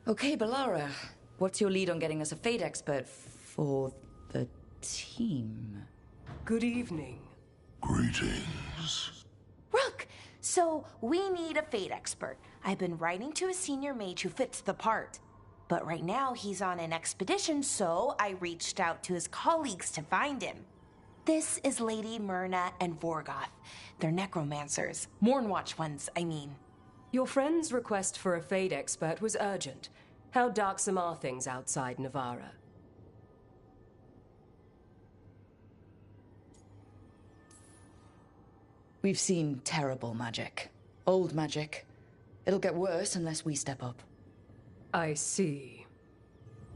Okay, Balara. What's your lead on getting us a fate expert for the team? Good evening. Greetings. Rook, so we need a fate expert. I've been writing to a senior mage who fits the part. But right now he's on an expedition, so I reached out to his colleagues to find him. This is Lady Myrna and Vorgoth. They're necromancers. Mournwatch ones, I mean. Your friend's request for a fate expert was urgent. How darksome are things outside Navarra? We've seen terrible magic. Old magic. It'll get worse unless we step up. I see.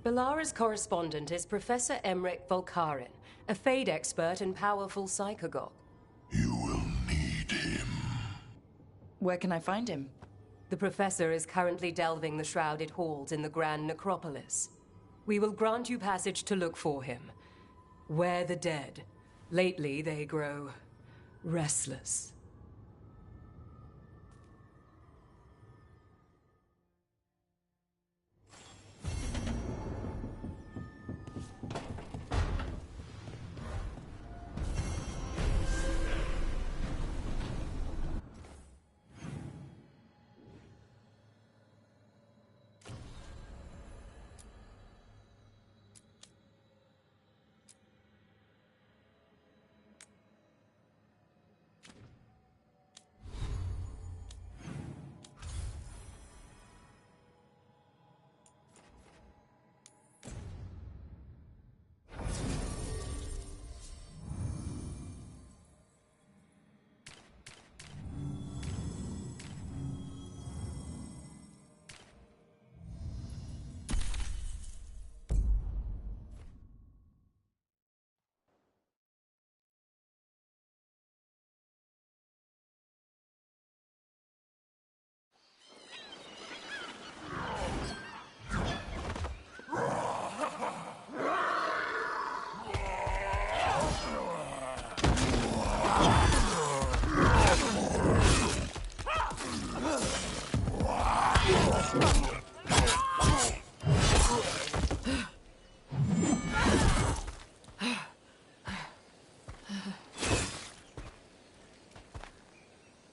Balara's correspondent is Professor Emmerich Volkarin, a fate expert and powerful psychagogue. You will need him. Where can I find him? The professor is currently delving the shrouded halls in the Grand Necropolis. We will grant you passage to look for him. Where the dead. Lately they grow restless.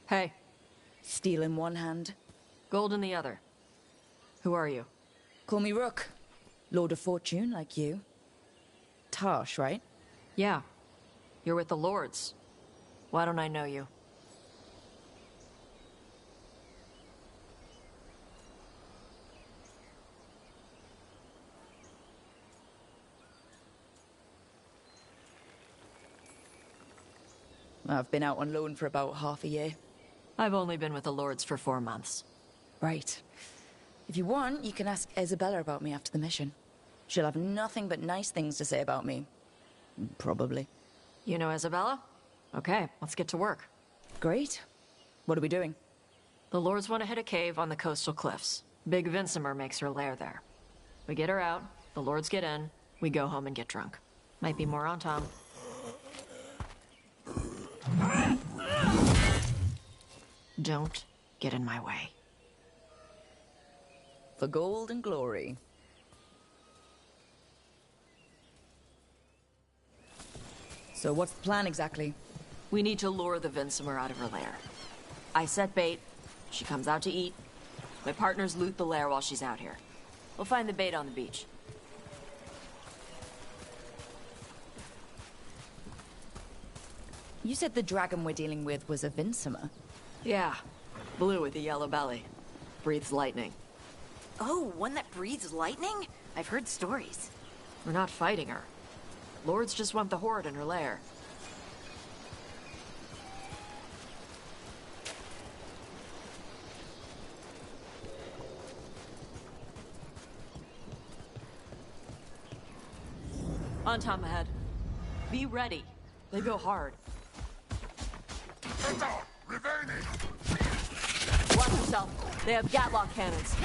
Hey. Steel in one hand. Gold in the other. Who are you? Call me Rook. Lord of Fortune, like you. Tarsh, right? Yeah. You're with the Lords. Why don't I know you? I've been out on loan for about half a year. I've only been with the Lords for 4 months. Right. If you want, you can ask Isabella about me after the mission. She'll have nothing but nice things to say about me. Probably. You know Isabella? Okay, let's get to work. Great. What are we doing? The Lords want to hit a cave on the coastal cliffs. Big Vincimer makes her lair there. We get her out, the Lords get in, we go home and get drunk. Might be more on Tom. Don't get in my way. For gold and glory. So what's the plan exactly? We need to lure the Vincimer out of her lair. I set bait, she comes out to eat. My partners loot the lair while she's out here. We'll find the bait on the beach. You said the dragon we're dealing with was a Vincimer. Yeah, blue with a yellow belly. Breathes lightning. Oh, one that breathes lightning? I've heard stories. We're not fighting her. Lords just want the Horde in her lair. On Tom ahead. Be ready. They go hard. Watch yourself. They have Gatlock cannons.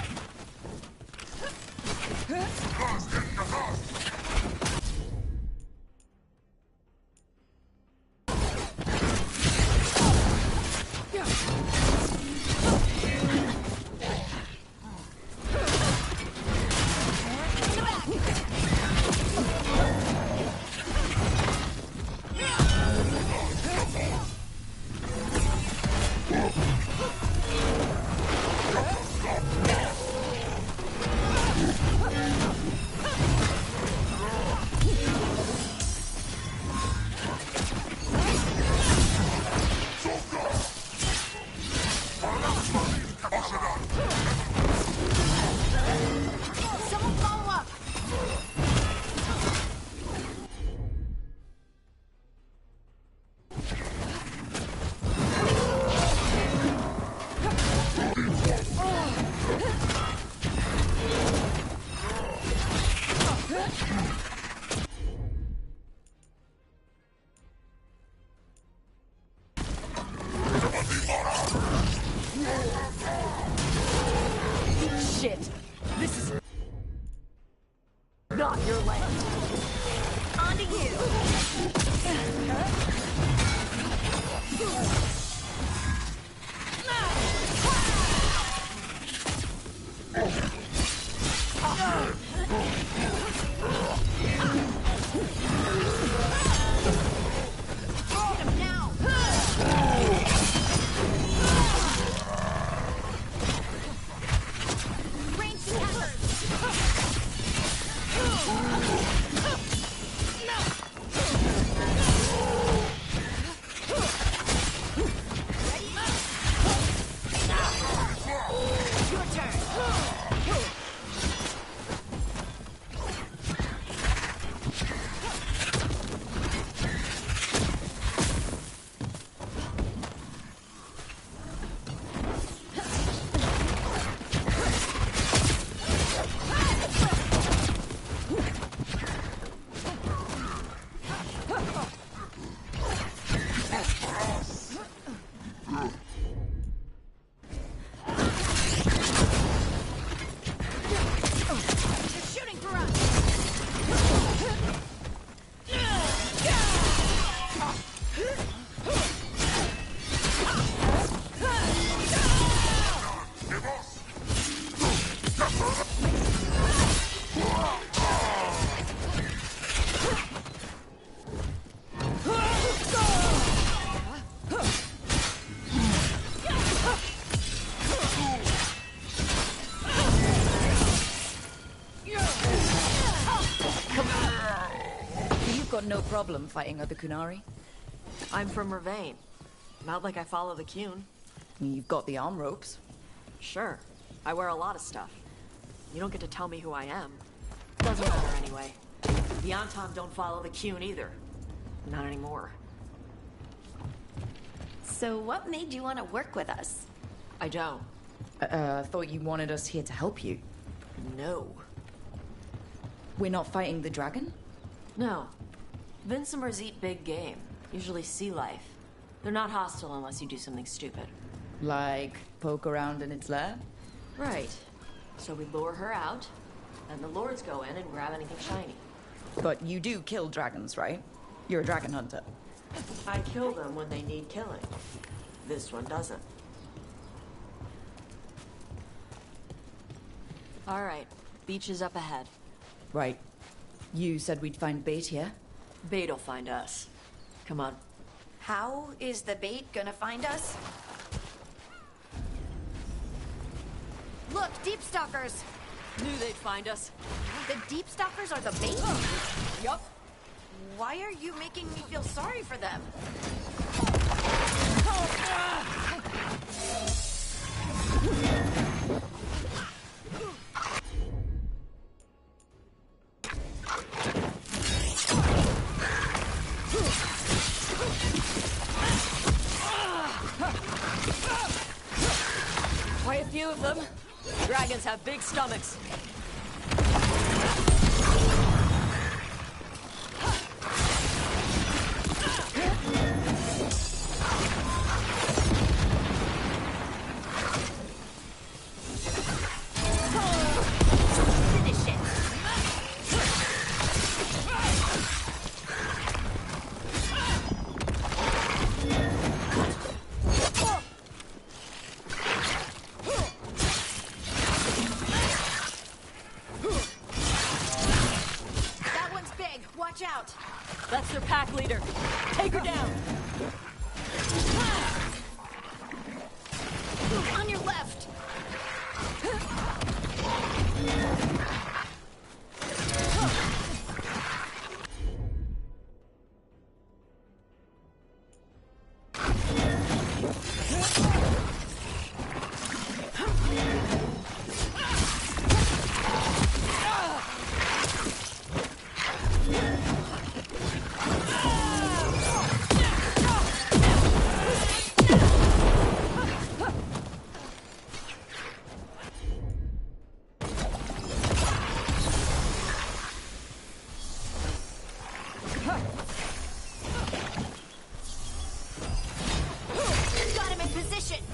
no problem fighting other Kunari. I'm from Ravane. Not like I follow the Qun. You've got the arm ropes. Sure. I wear a lot of stuff. You don't get to tell me who I am. Doesn't matter anyway. The Anton don't follow the Qun either. Not anymore. So what made you want to work with us? I don't. Thought you wanted us here to help you. No. We're not fighting the dragon? No. Vincimers eat big game. Usually sea life. They're not hostile unless you do something stupid. Like, poke around in its lair? Right. So we lure her out, and the lords go in and grab anything shiny. But you do kill dragons, right? You're a dragon hunter. I kill them when they need killing. This one doesn't. All right. Beach is up ahead. Right. You said we'd find bait here? Bait'll find us. Come on. How is the bait gonna find us? Look, deep stalkers! Knew they'd find us. The deep stalkers are the bait? Yup. Why are you making me feel sorry for them? Quite a few of them. Dragons have big stomachs. Finish it! That one's big. Watch out! That's their pack leader. Take her down. On your left! Got him in position!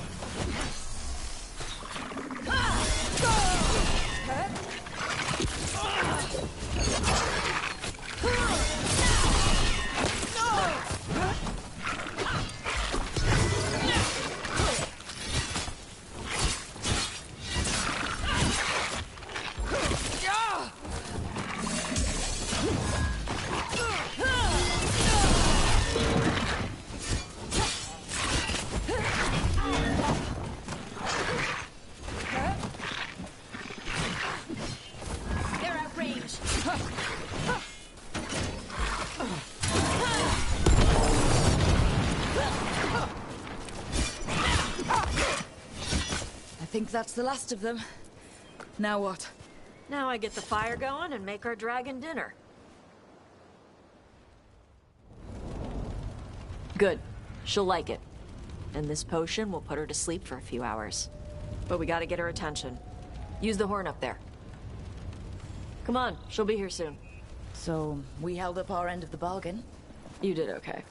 They're at range. I think that's the last of them. Now what? Now I get the fire going and make our dragon dinner. Good. She'll like it. And this potion will put her to sleep for a few hours. But we gotta get her attention. Use the horn up there. Come on, she'll be here soon. So, we held up our end of the bargain. You did okay.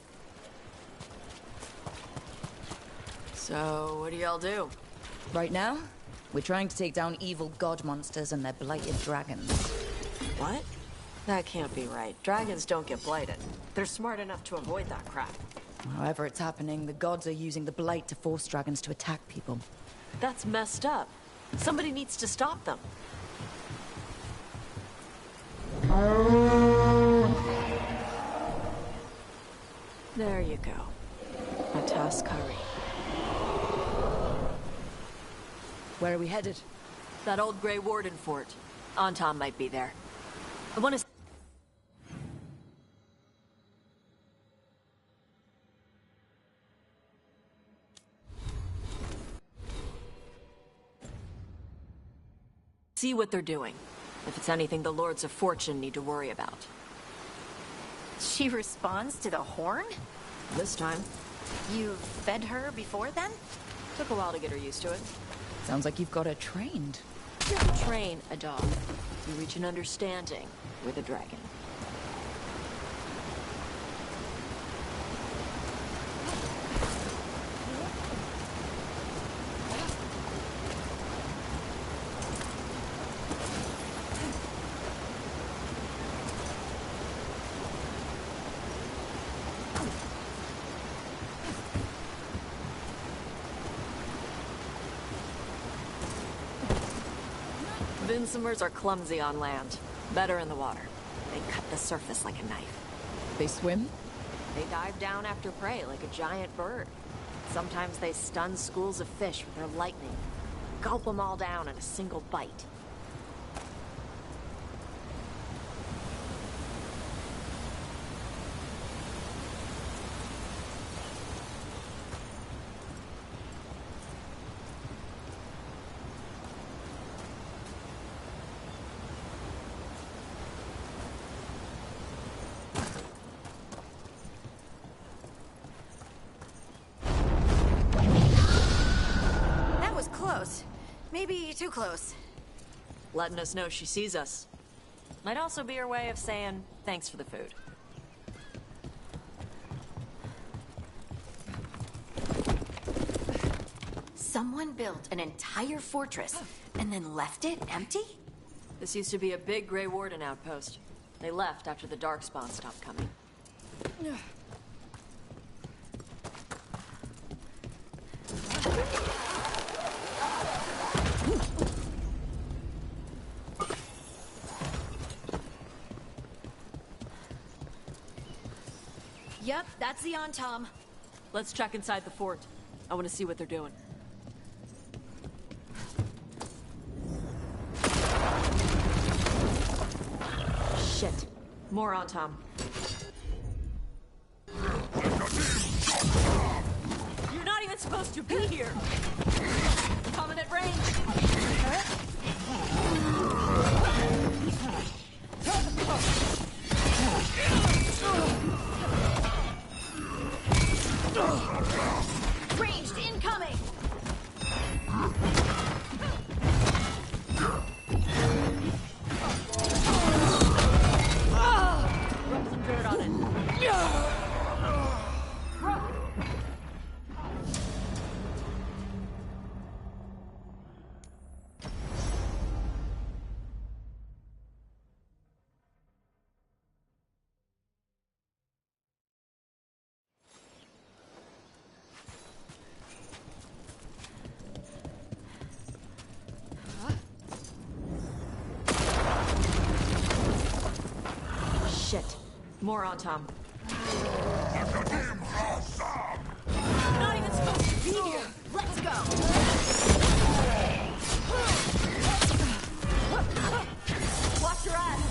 So, what do y'all do? Right now, we're trying to take down evil god monsters and their blighted dragons. What? That can't be right. Dragons don't get blighted. They're smart enough to avoid that crap. However it's happening, the gods are using the blight to force dragons to attack people. That's messed up. Somebody needs to stop them. There you go. A task curry. Where are we headed? That old Grey Warden fort. Anton might be there. I want to... See what they're doing. If it's anything the Lords of Fortune need to worry about. She responds to the horn? This time, You fed her before then? took a while to get her used to it. Sounds like you've got her trained. Train a dog. You reach an understanding with a dragon. Vinsomers are clumsy on land, better in the water. They cut the surface like a knife. They swim? They dive down after prey like a giant bird. Sometimes they stun schools of fish with their lightning. Gulp them all down in a single bite. Close. Maybe too close. Letting us know she sees us. Might also be her way of saying thanks for the food. Someone built an entire fortress and then left it empty? This used to be a big Grey Warden outpost. They left after the Darkspawn stopped coming. Yep, that's the on-tom. Let's check inside the fort. I want to see what they're doing. Shit. More on Tom. You're not even supposed to be here! Coming at range! Ranged incoming! Rub some dirt on it. Shit. More on Tom. Not even supposed to be here. Let's go! Watch your ass.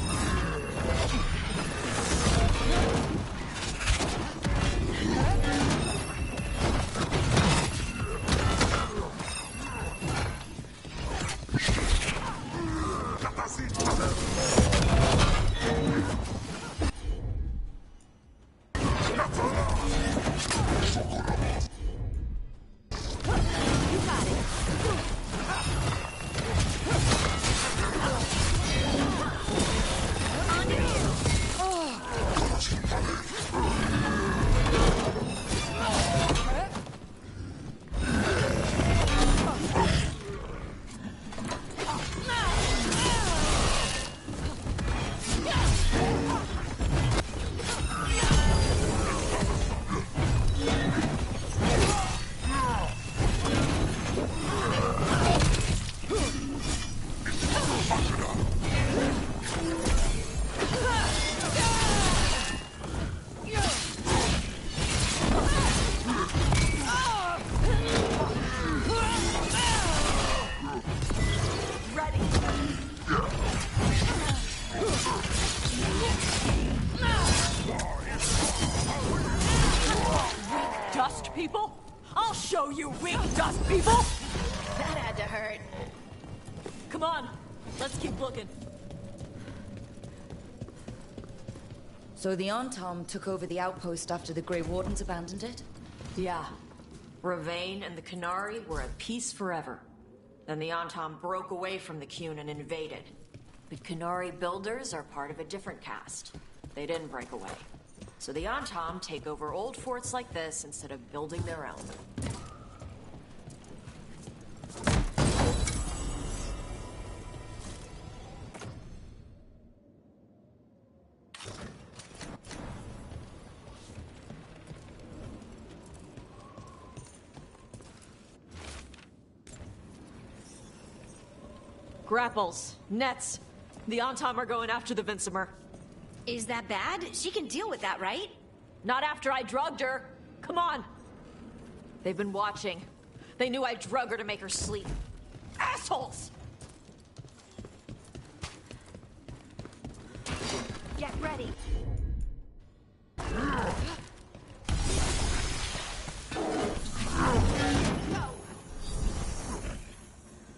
Dust people? I'll show you weak dust people! That had to hurt. Come on, Let's keep looking. So the Antom took over the outpost after the Grey Wardens abandoned it? Yeah. Ravain and the Canary were at peace forever. Then the Antom broke away from the Qun and invaded. The Canary builders are part of a different caste. They didn't break away. So the Antom take over old forts like this instead of building their own. Grapples, nets. The Antom are going after the Vinsimer. Is that bad? She can deal with that, right? Not after I drugged her. Come on. They've been watching. They knew I drug her to make her sleep. Assholes! Get ready.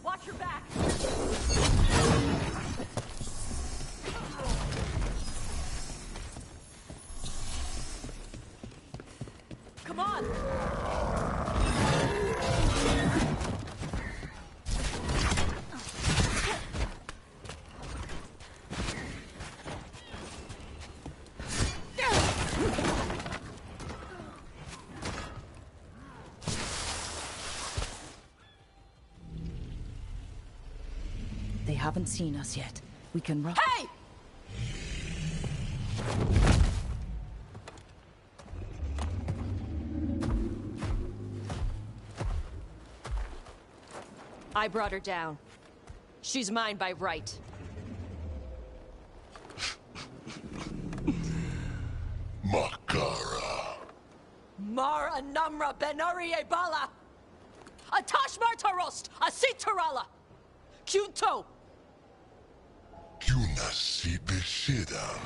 Watch your back! Come on! They haven't seen us yet. We can run. Hey! I brought her down. She's mine by right. Makara. Mar Anamra Benari Bala! Atashmar Tarost! Asitarala! Kunto! Kunasi Bishidam.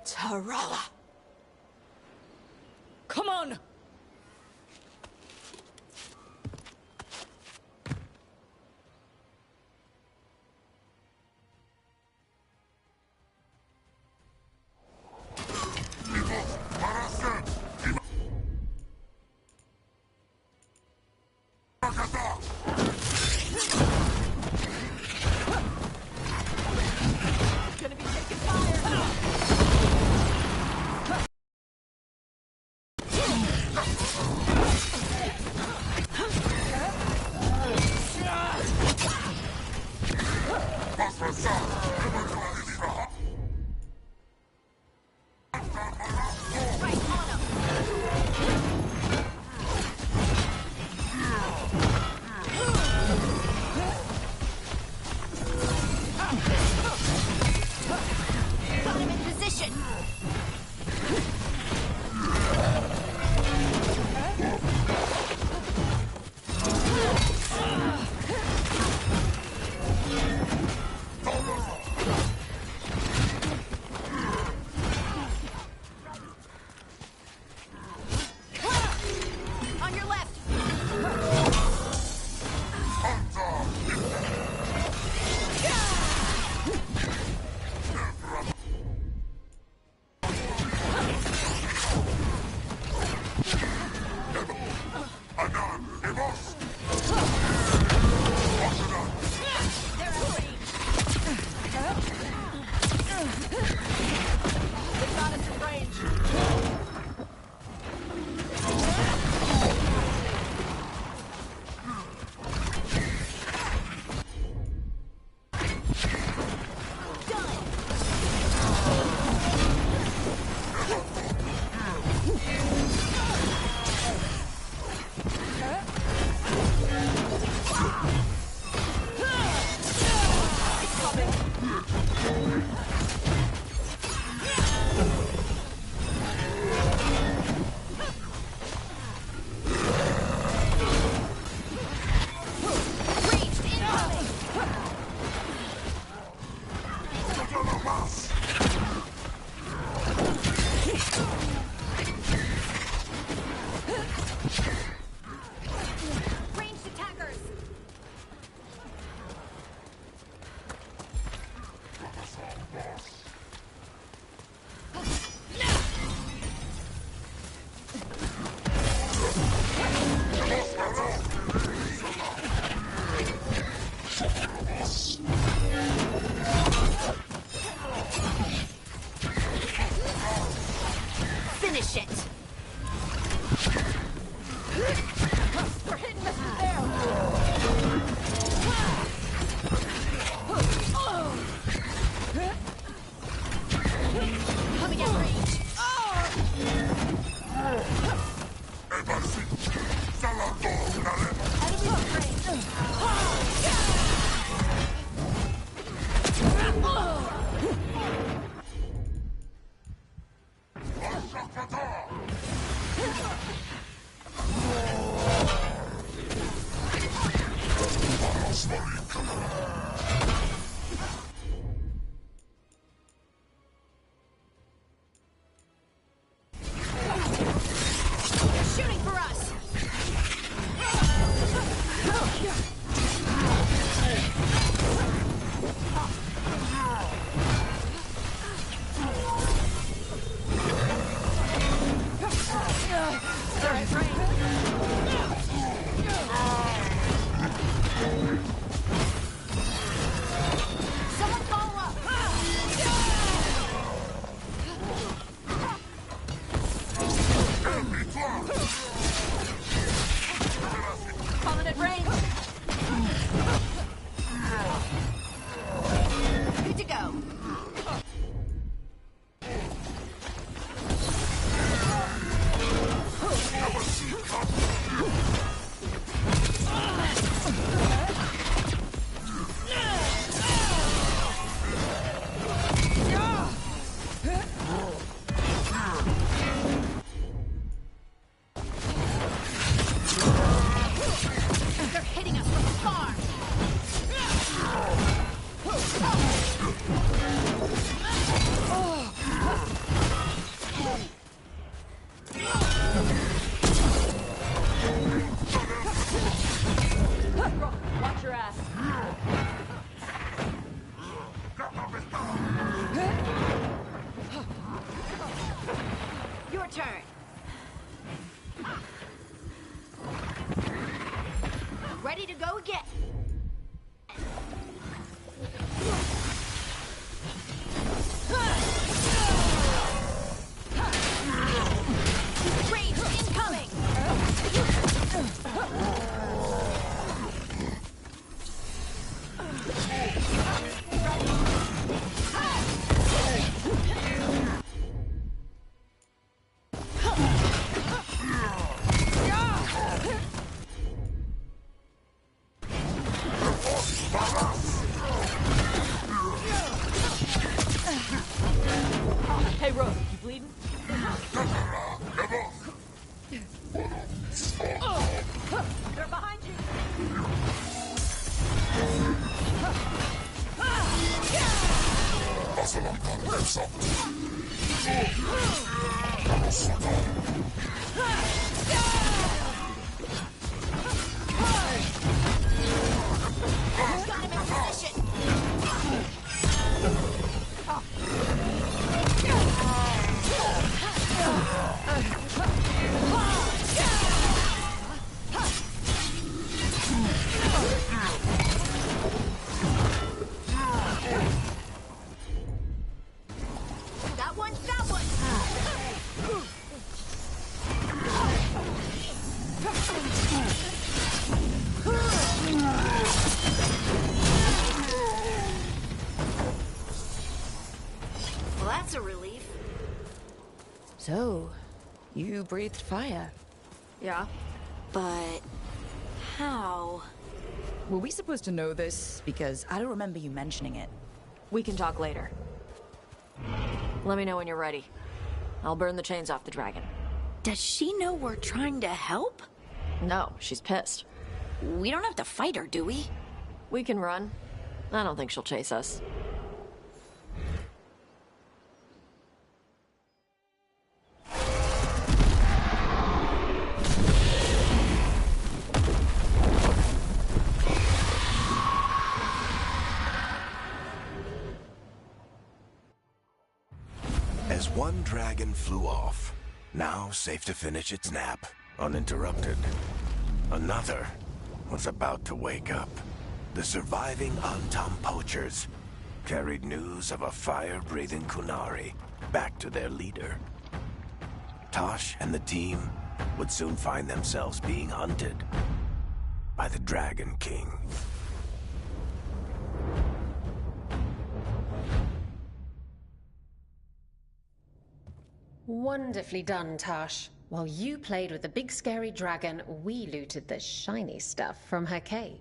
Tarala! Come on! Gonna be taking fire! Got him in position. On your left. That one, that one! Well, that's a relief. So, you breathed fire. Yeah. But how? Were we supposed to know this? Because I don't remember you mentioning it. We can talk later. Let me know when you're ready. I'll burn the chains off the dragon. Does she know we're trying to help? No, she's pissed. We don't have to fight her, do we? We can run. I don't think she'll chase us. As one dragon flew off, now safe to finish its nap, uninterrupted, another was about to wake up. The surviving Antam poachers carried news of a fire-breathing Kunari back to their leader. Tosh and the team would soon find themselves being hunted by the Dragon King. Wonderfully done, Tash. While you played with the big scary dragon, we looted the shiny stuff from her cave.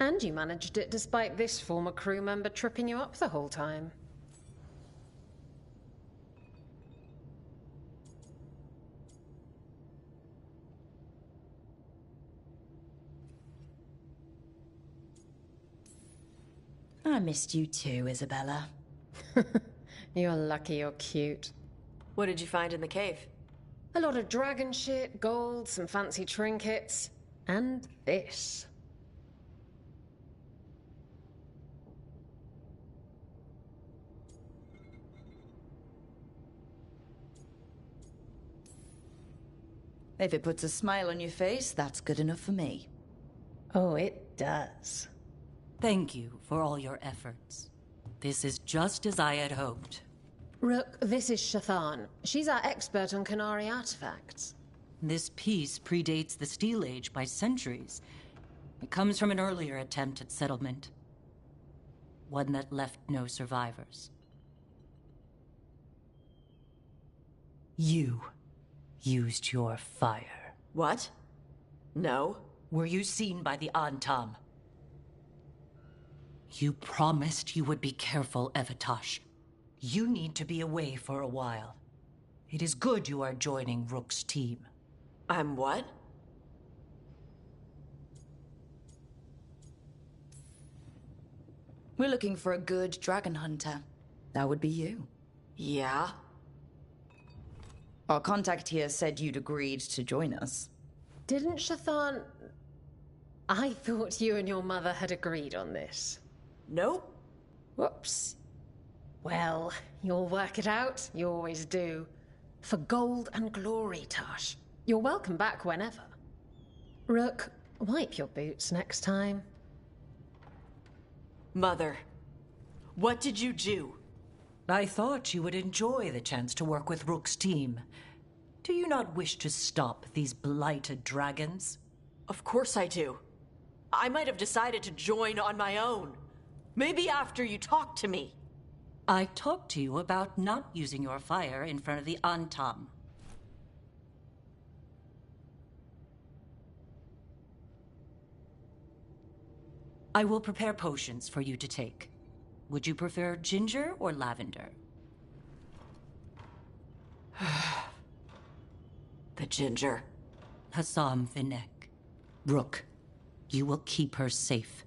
And you managed it despite this former crew member tripping you up the whole time. I missed you too, Isabella. You're lucky you're cute. What did you find in the cave? A lot of dragon shit, gold, some fancy trinkets, and this. If it puts a smile on your face, that's good enough for me. Oh, it does. Thank you for all your efforts. This is just as I had hoped. Rook, this is Shathan. She's our expert on Kunari artifacts. This piece predates the Steel Age by centuries. It comes from an earlier attempt at settlement. One that left no survivors. You used your fire. What? No. Were you seen by the Antam? You promised you would be careful, Evatosh. You need to be away for a while. It is good you are joining Rook's team. I'm what? We're looking for a good dragon hunter. That would be you. Yeah? Our contact here said you'd agreed to join us. Didn't Shathan... I thought you and your mother had agreed on this. Nope. Whoops. Well, you'll work it out. You always do. For gold and glory, Tash. You're welcome back whenever. Rook, wipe your boots next time. Mother, what did you do? I thought you would enjoy the chance to work with Rook's team. Do you not wish to stop these blighted dragons? Of course I do. I might have decided to join on my own. Maybe after you talked to me. I talked to you about not using your fire in front of the Antam. I will prepare potions for you to take. Would you prefer ginger or lavender? The ginger. Hassam Vinek. Rook, you will keep her safe.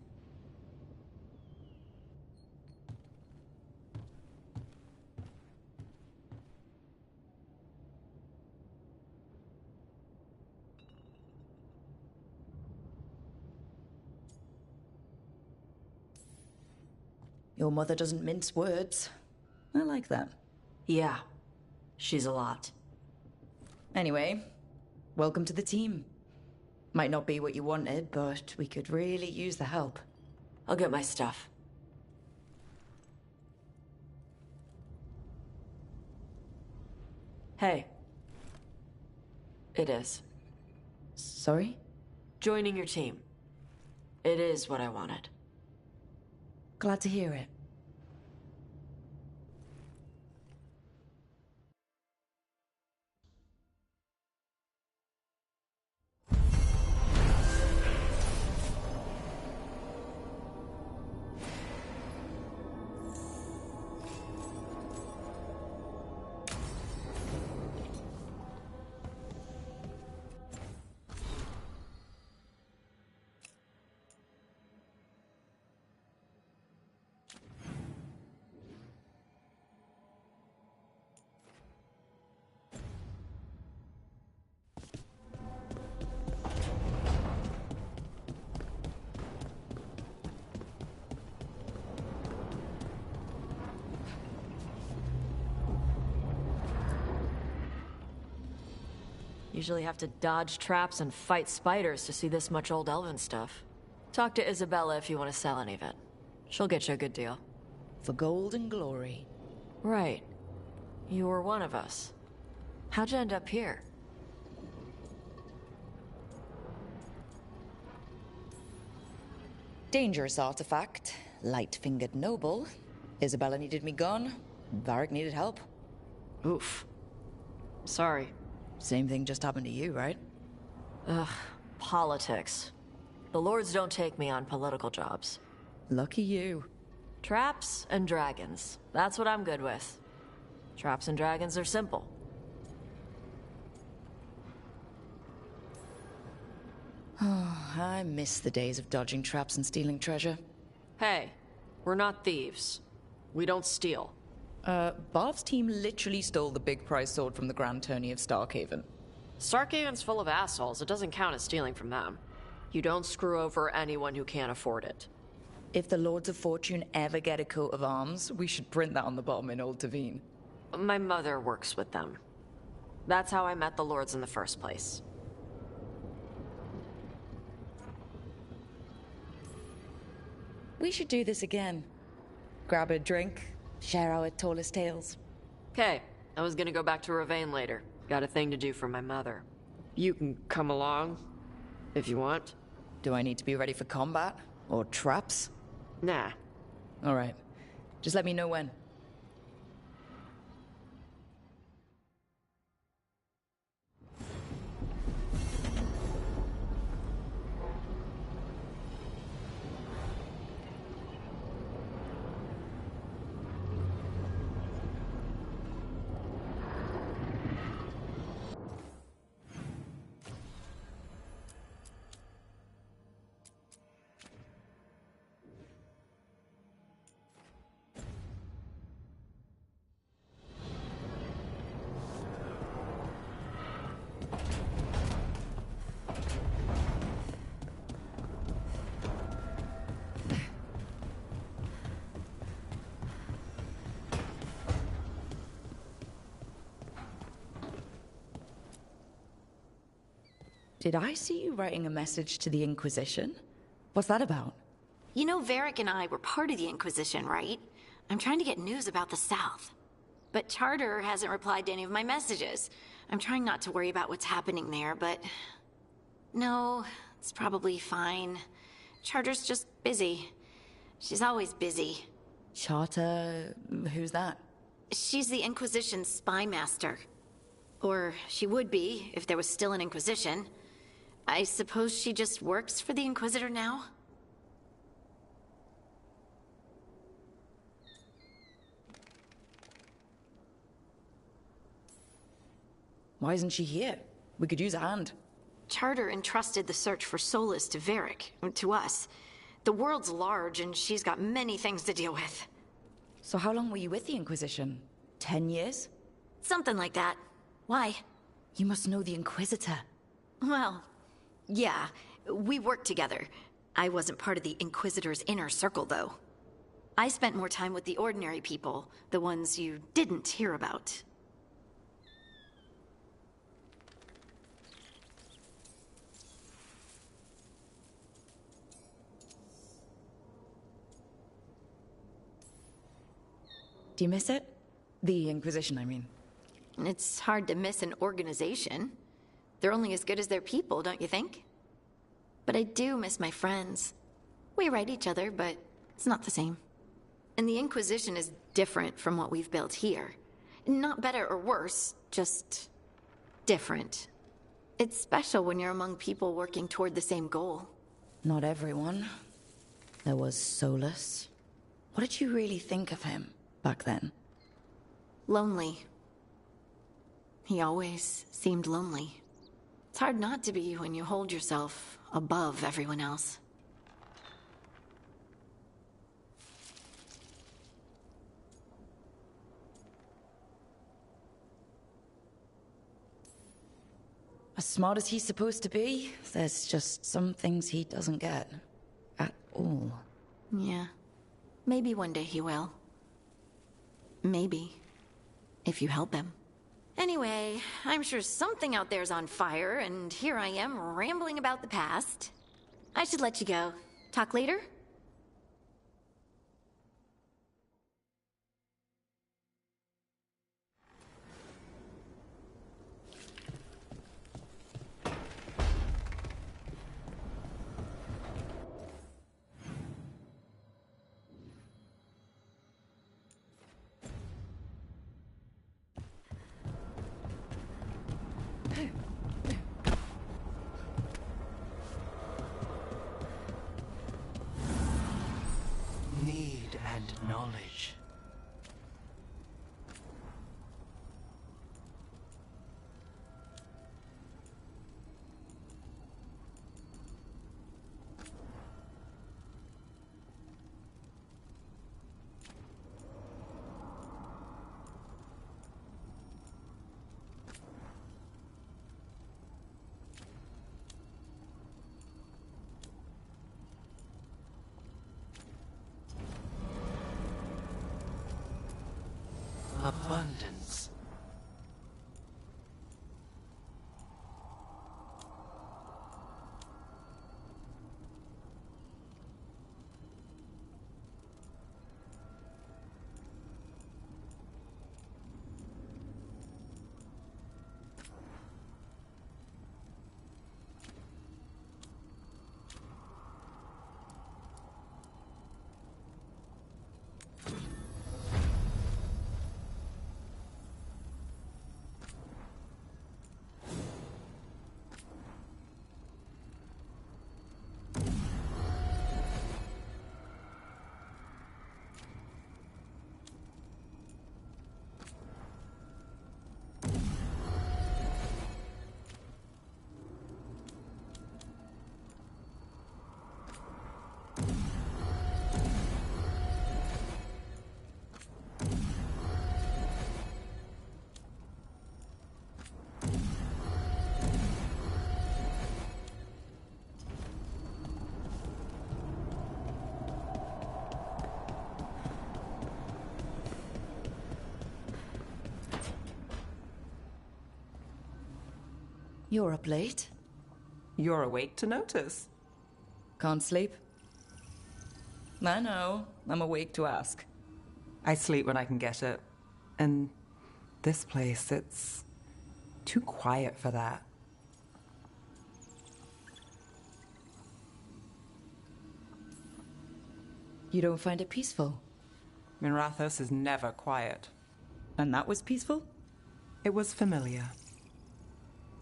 Your mother doesn't mince words. I like that. Yeah, she's a lot. Anyway, welcome to the team. Might not be what you wanted, but we could really use the help. I'll get my stuff. Hey. It is. Sorry? Joining your team. It is what I wanted. Glad to hear it. Usually have to dodge traps and fight spiders to see this much old elven stuff. Talk to Isabella if you want to sell any of it. She'll get you a good deal. For gold and glory. Right. You were one of us. How'd you end up here? Dangerous artifact. Light-fingered noble. Isabella needed me gone. Varric needed help. Oof. Sorry. Same thing just happened to you, right? Ugh. Politics. The lords don't take me on political jobs. Lucky you. Traps and dragons. That's what I'm good with. Traps and dragons are simple. Oh, I miss the days of dodging traps and stealing treasure. Hey, we're not thieves. We don't steal. Barb's team literally stole the big prize sword from the Grand Tourney of Starkhaven. Starkhaven's full of assholes. It doesn't count as stealing from them. You don't screw over anyone who can't afford it. If the Lords of Fortune ever get a coat of arms, we should print that on the bottom in Old Tavine. My mother works with them. That's how I met the lords in the first place. We should do this again. Grab a drink, share our tallest tales. Okay, I was gonna go back to Ravain later. Got a thing to do for my mother. You can come along, if you want. Do I need to be ready for combat? Or traps? Nah. Alright. Just let me know when. Did I see you writing a message to the Inquisition? What's that about? You know, Varric and I were part of the Inquisition, right? I'm trying to get news about the South. But Charter hasn't replied to any of my messages. I'm trying not to worry about what's happening there, but... No, it's probably fine. Charter's just busy. She's always busy. Charter... who's that? She's the Inquisition's spy master. Or she would be, if there was still an Inquisition. I suppose she just works for the Inquisitor now? Why isn't she here? We could use a hand. Charter entrusted the search for Solus to Varric, to us. The world's large, and she's got many things to deal with. So how long were you with the Inquisition? 10 years? Something like that. Why? You must know the Inquisitor. Well, yeah, we worked together. I wasn't part of the Inquisitor's inner circle, though. I spent more time with the ordinary people, the ones you didn't hear about. Do you miss it? The Inquisition, I mean. It's hard to miss an organization. They're only as good as their people, don't you think? But I do miss my friends. We write each other, but it's not the same. And the Inquisition is different from what we've built here. Not better or worse, just different. It's special when you're among people working toward the same goal. Not everyone. There was Solus. What did you really think of him back then? Lonely. He always seemed lonely. It's hard not to be when you hold yourself above everyone else. As smart as he's supposed to be, there's just some things he doesn't get. At all. Yeah. Maybe one day he will. Maybe. If you help him. Anyway, I'm sure something out there's on fire, and here I am rambling about the past. I should let you go. Talk later? Need and knowledge. Abundance. You're up late. You're awake to notice. Can't sleep? I know. I'm awake to ask. I sleep when I can get it. And this place, it's too quiet for that. You don't find it peaceful? Minrathos is never quiet. And that was peaceful? It was familiar.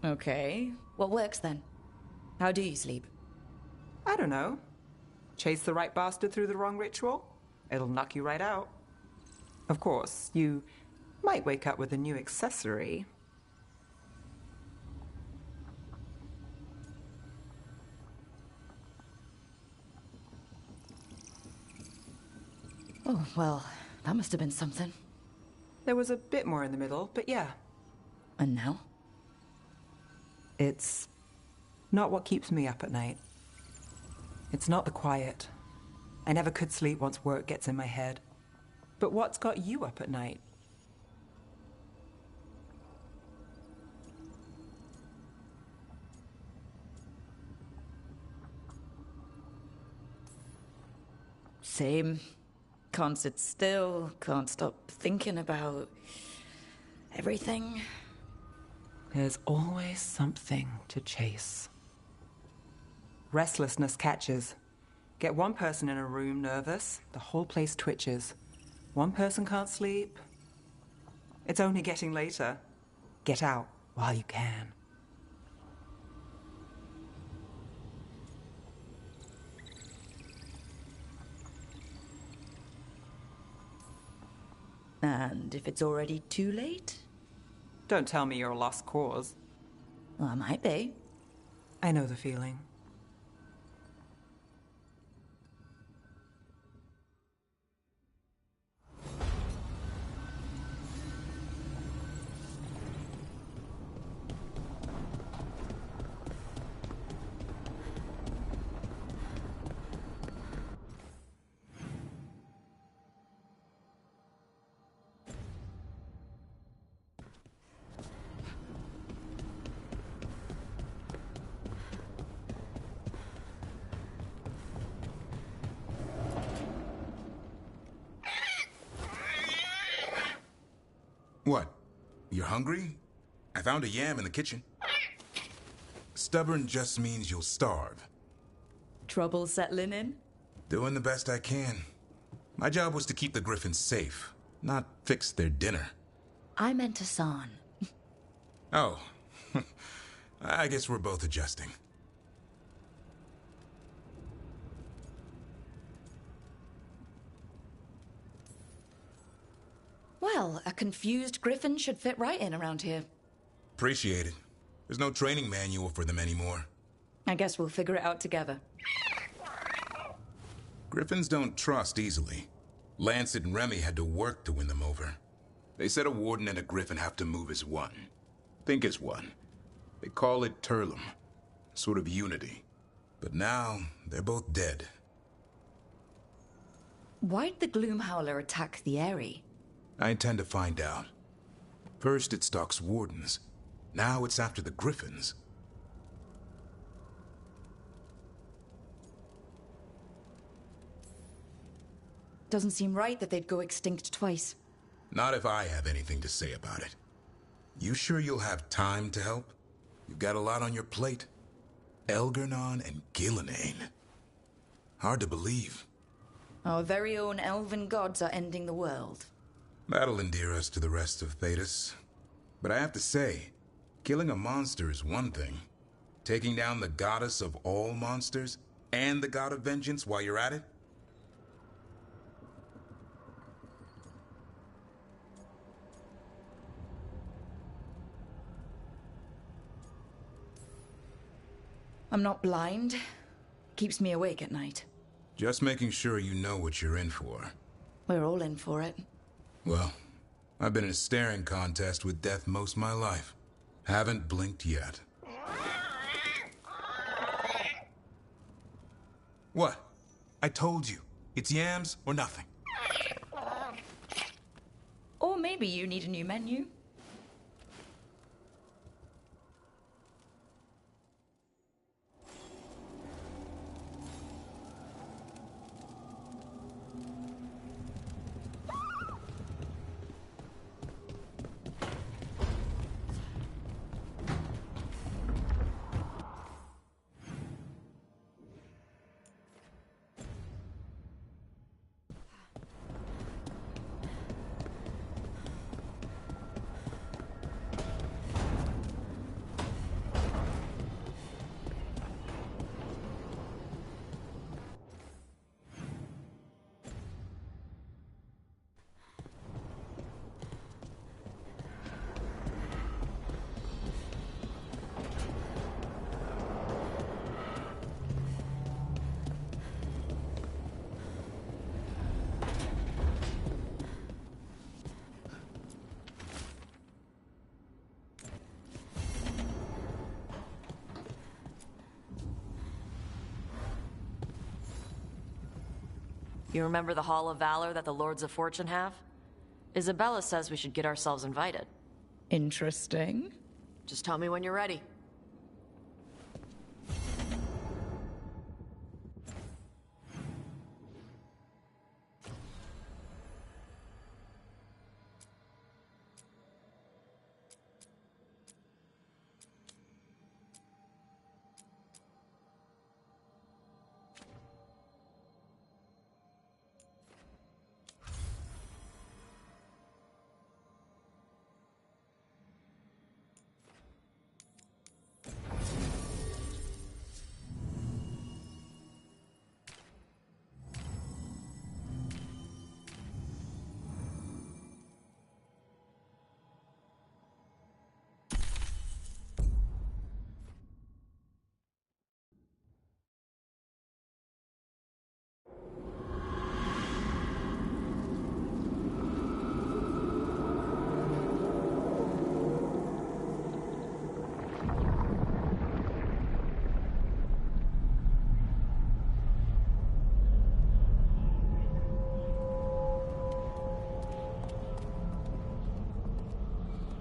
Okay. What works then? How do you sleep? I don't know. Chase the right bastard through the wrong ritual? It'll knock you right out. Of course, you might wake up with a new accessory. Oh, well, that must have been something. There was a bit more in the middle, but yeah. And now? It's not what keeps me up at night. It's not the quiet. I never could sleep once work gets in my head. But what's got you up at night? Same. Can't sit still, can't stop thinking about everything. There's always something to chase. Restlessness catches. Get one person in a room nervous, the whole place twitches. One person can't sleep. It's only getting later. Get out while you can. And if it's already too late? Don't tell me you're a lost cause. Well, I might be. I know the feeling. What? You're hungry? I found a yam in the kitchen. Stubborn just means you'll starve. Trouble settling in? Doing the best I can. My job was to keep the Griffins safe, not fix their dinner. I meant Hassan. Oh. I guess we're both adjusting. Well, a confused griffin should fit right in around here. Appreciate it. There's no training manual for them anymore. I guess we'll figure it out together. Griffins don't trust easily. Lancet and Remy had to work to win them over. They said a warden and a griffin have to move as one. Think as one. They call it Turlum. Sort of unity. But now, they're both dead. Why'd the Gloom Howler attack the Eyrie? I intend to find out. First it stalks wardens. Now it's after the Griffins. Doesn't seem right that they'd go extinct twice. Not if I have anything to say about it. You sure you'll have time to help? You've got a lot on your plate. Elgernon and Gillenane. Hard to believe. Our very own elven gods are ending the world. That'll endear us to the rest of Thedas. But I have to say, killing a monster is one thing. Taking down the goddess of all monsters and the god of vengeance while you're at it? I'm not blind. Keeps me awake at night. Just making sure you know what you're in for. We're all in for it. Well, I've been in a staring contest with death most of my life. Haven't blinked yet. What? I told you. It's yams or nothing. Or maybe you need a new menu. You remember the Hall of Valor that the Lords of Fortune have? Isabella says we should get ourselves invited. Interesting. Just tell me when you're ready.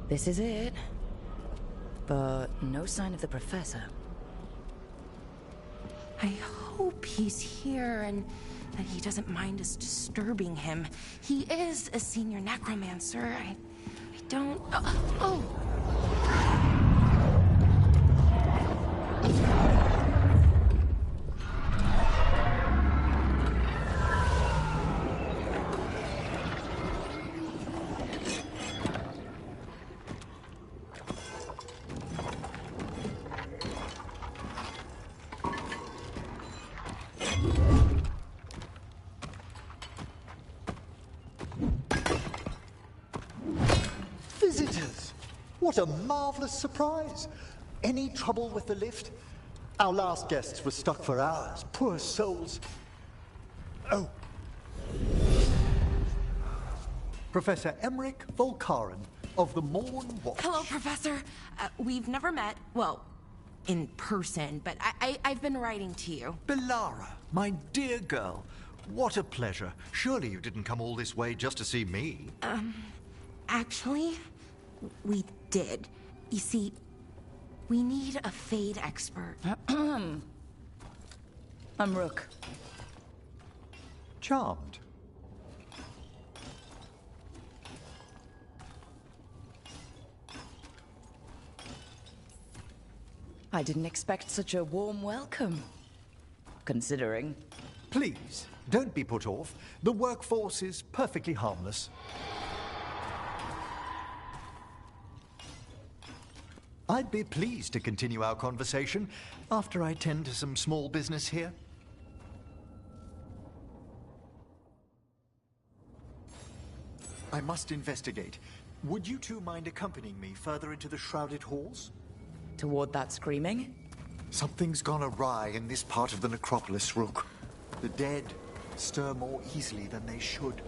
This is it. But no sign of the professor. I hope he's here and that he doesn't mind us disturbing him. He is a senior necromancer. I don't... Oh! Visitors! What a marvelous surprise! Any trouble with the lift? Our last guests were stuck for hours. Poor souls. Oh. Professor Emmerich Volkaren of the Morn Watch. Hello, Professor. We've never met, well, in person, but I've been writing to you. Belara, my dear girl. What a pleasure. Surely you didn't come all this way just to see me. Actually, we did. You see, we need a Fade expert. I'm Rook. Charmed. I didn't expect such a warm welcome. Considering. Please, don't be put off. The workforce is perfectly harmless. I'd be pleased to continue our conversation after I tend to some small business here. I must investigate. Would you two mind accompanying me further into the shrouded halls? Toward that screaming? Something's gone awry in this part of the necropolis, Rook. The dead stir more easily than they should.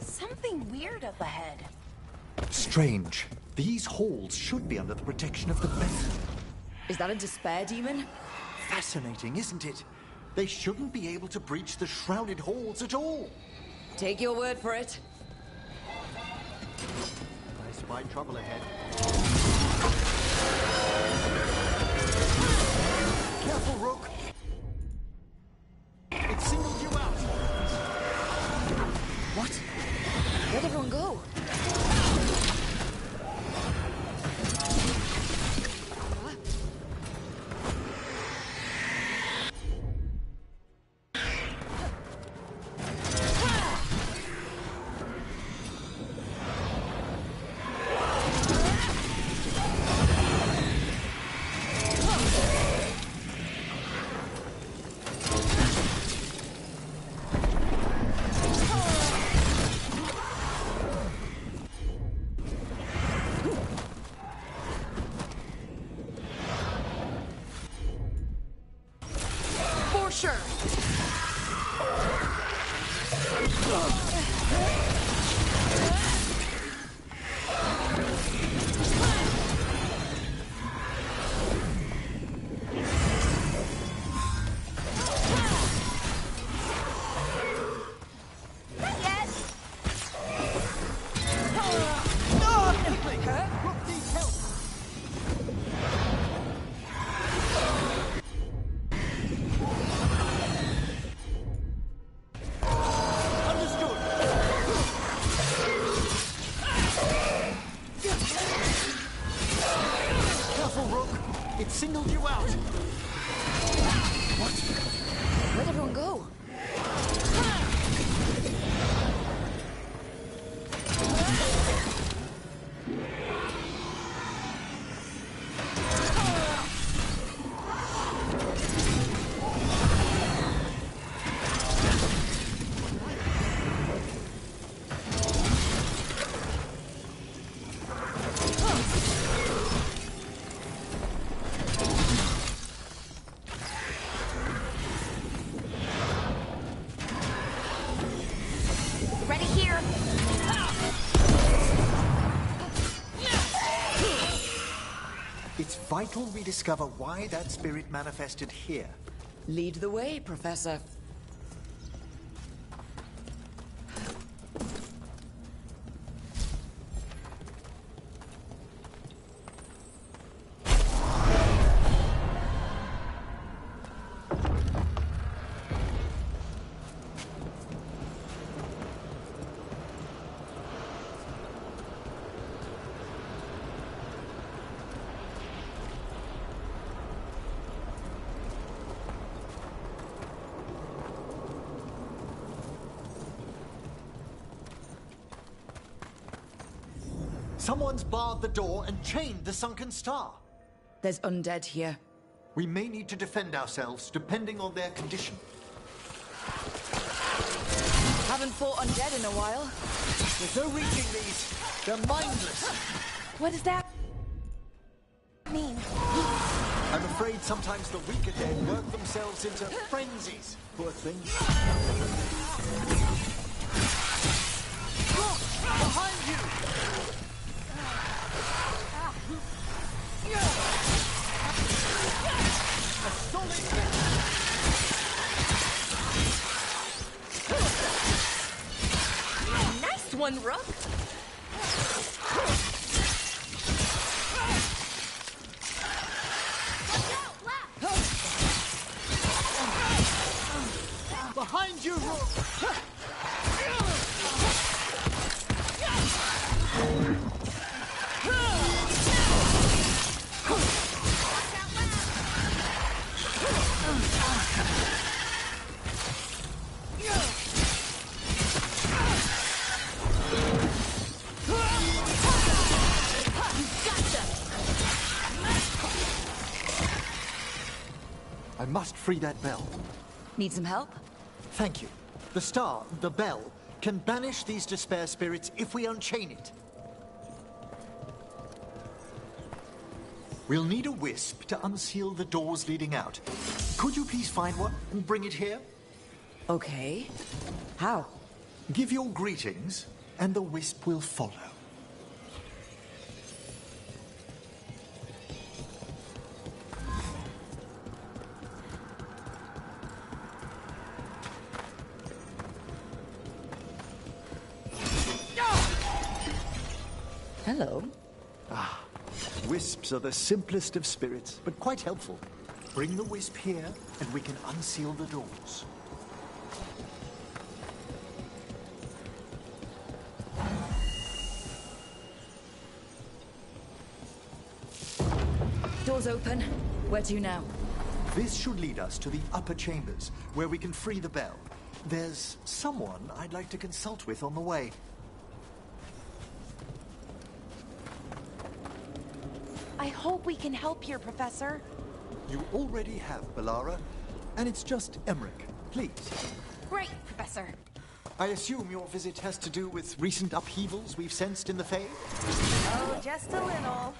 Something weird up ahead. Strange. These halls should be under the protection of the best. Is that a despair demon? Fascinating, isn't it? They shouldn't be able to breach the shrouded halls at all. Take your word for it. I spy trouble ahead. Careful, Rook. It singled you out. What? Where'd everyone go? singled you out! What? Where'd everyone go? Ready here. It's vital we discover why that spirit manifested here. Lead the way, Professor. Someone's barred the door and chained the sunken star. There's undead here. We may need to defend ourselves, depending on their condition. Haven't fought undead in a while. There's no reaching these. They're mindless. What does that mean? I'm afraid sometimes the weaker dead work themselves into frenzies. Poor things. Look! Behind you! A solid hit! Nice one, Rook! Behind you, Rook! I must free that bell. Need some help? Thank you. The star, the bell, can banish these despair spirits if we unchain it. We'll need a wisp to unseal the doors leading out. Could you please find one and bring it here? Okay. How? Give your greetings, and the wisp will follow. Hello. Wisps are the simplest of spirits, but quite helpful. Bring the wisp here, and we can unseal the doors. Doors open. Where to now? This should lead us to the upper chambers, where we can free the bell. There's someone I'd like to consult with on the way. I hope we can help here, Professor. You already have, Balara, and it's just Emmerich. Please. Great, Professor. I assume your visit has to do with recent upheavals we've sensed in the Fae? Oh, just a little.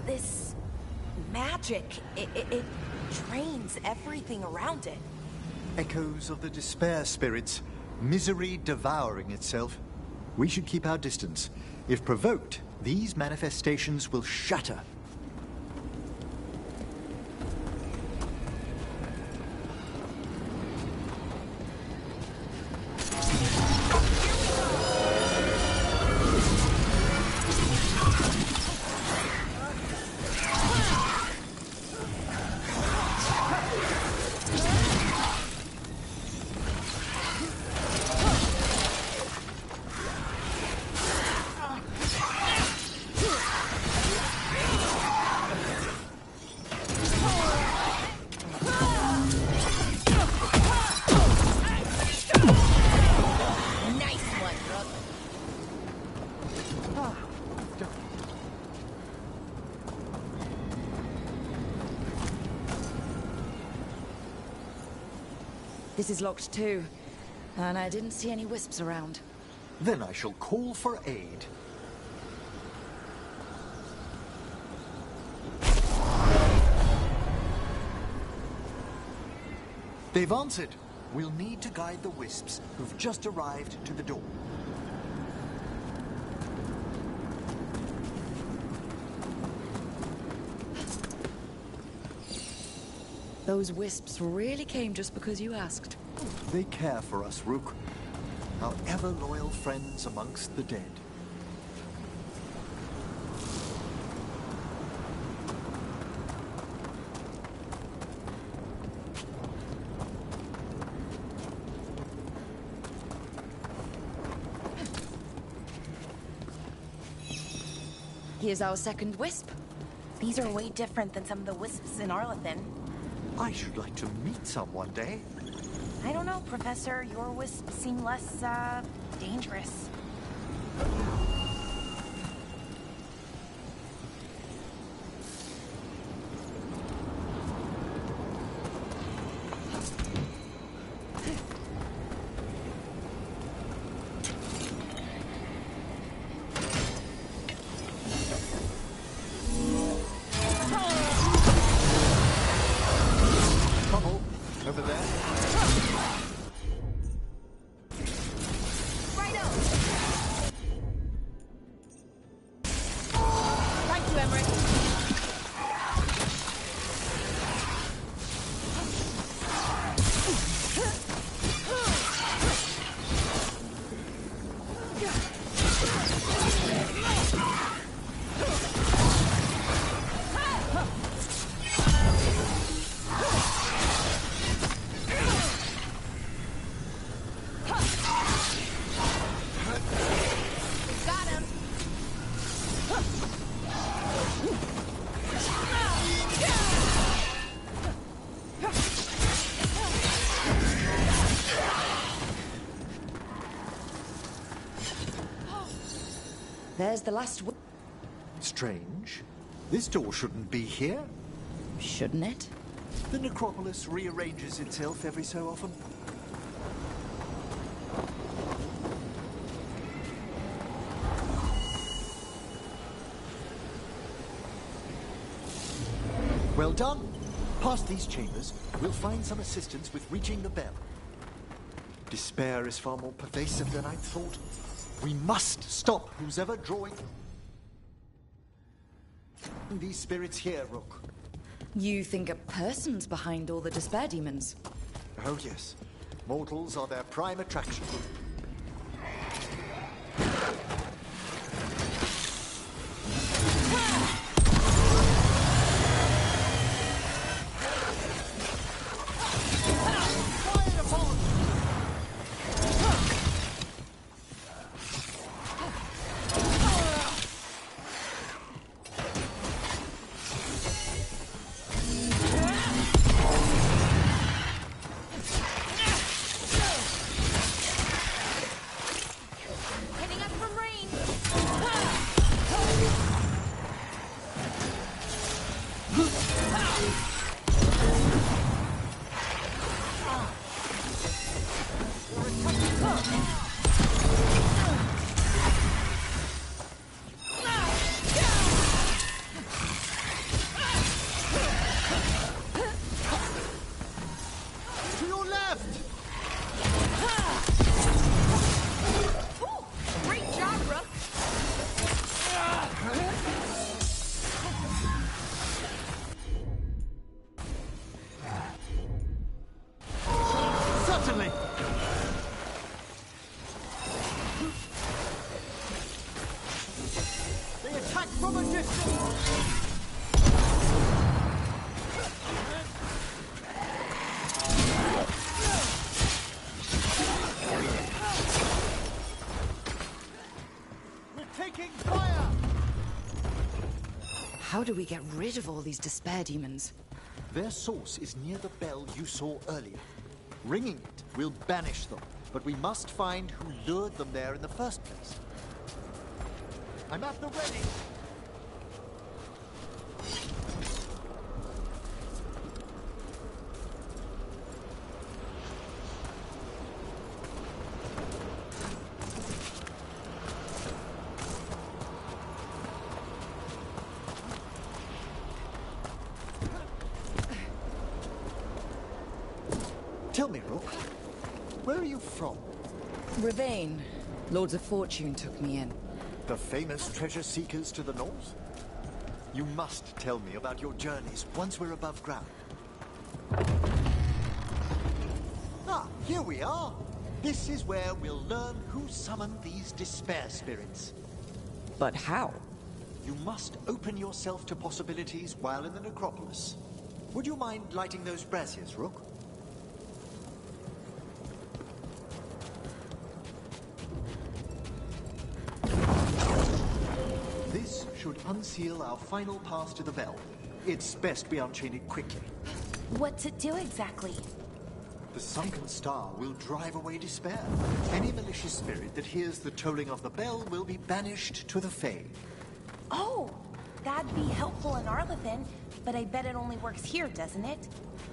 This magic, it drains everything around it. Echoes of the despair spirits, misery devouring itself. We should keep our distance. If provoked, these manifestations will shatter. This is locked too. And I didn't see any wisps around. Then I shall call for aid. They've answered. We'll need to guide the wisps who've just arrived to the door. Those wisps really came just because you asked. They care for us, Rook. Our ever-loyal friends amongst the dead. Here's our second wisp. These are way different than some of the wisps in Arlethan. I should like to meet some one day. I don't know, Professor. Your wisps seem less, dangerous. Over there. There's the last Strange. This door shouldn't be here. Shouldn't it? The necropolis rearranges itself every so often. Well done. Past these chambers, we'll find some assistance with reaching the bell. Despair is far more pervasive than I'd thought. We must stop who's ever drawing these spirits here, Rook. You think a person's behind all the despair demons? Oh yes. Mortals are their prime attraction. How do we get rid of all these despair demons? Their source is near the bell you saw earlier. Ringing it will banish them, but we must find who lured them there in the first place. I'm at the ready. Tell me, Rook, where are you from? Ravane. Lords of Fortune took me in. The famous treasure seekers to the north? You must tell me about your journeys once we're above ground. Ah, here we are. This is where we'll learn who summoned these despair spirits. But how? You must open yourself to possibilities while in the necropolis. Would you mind lighting those braziers, Rook? This should unseal our final pass to the bell. It's best we unchain it quickly. What's it do exactly? The sunken star will drive away despair. Any malicious spirit that hears the tolling of the bell will be banished to the Fae. Oh, that'd be helpful in Arlethan, but I bet it only works here, doesn't it?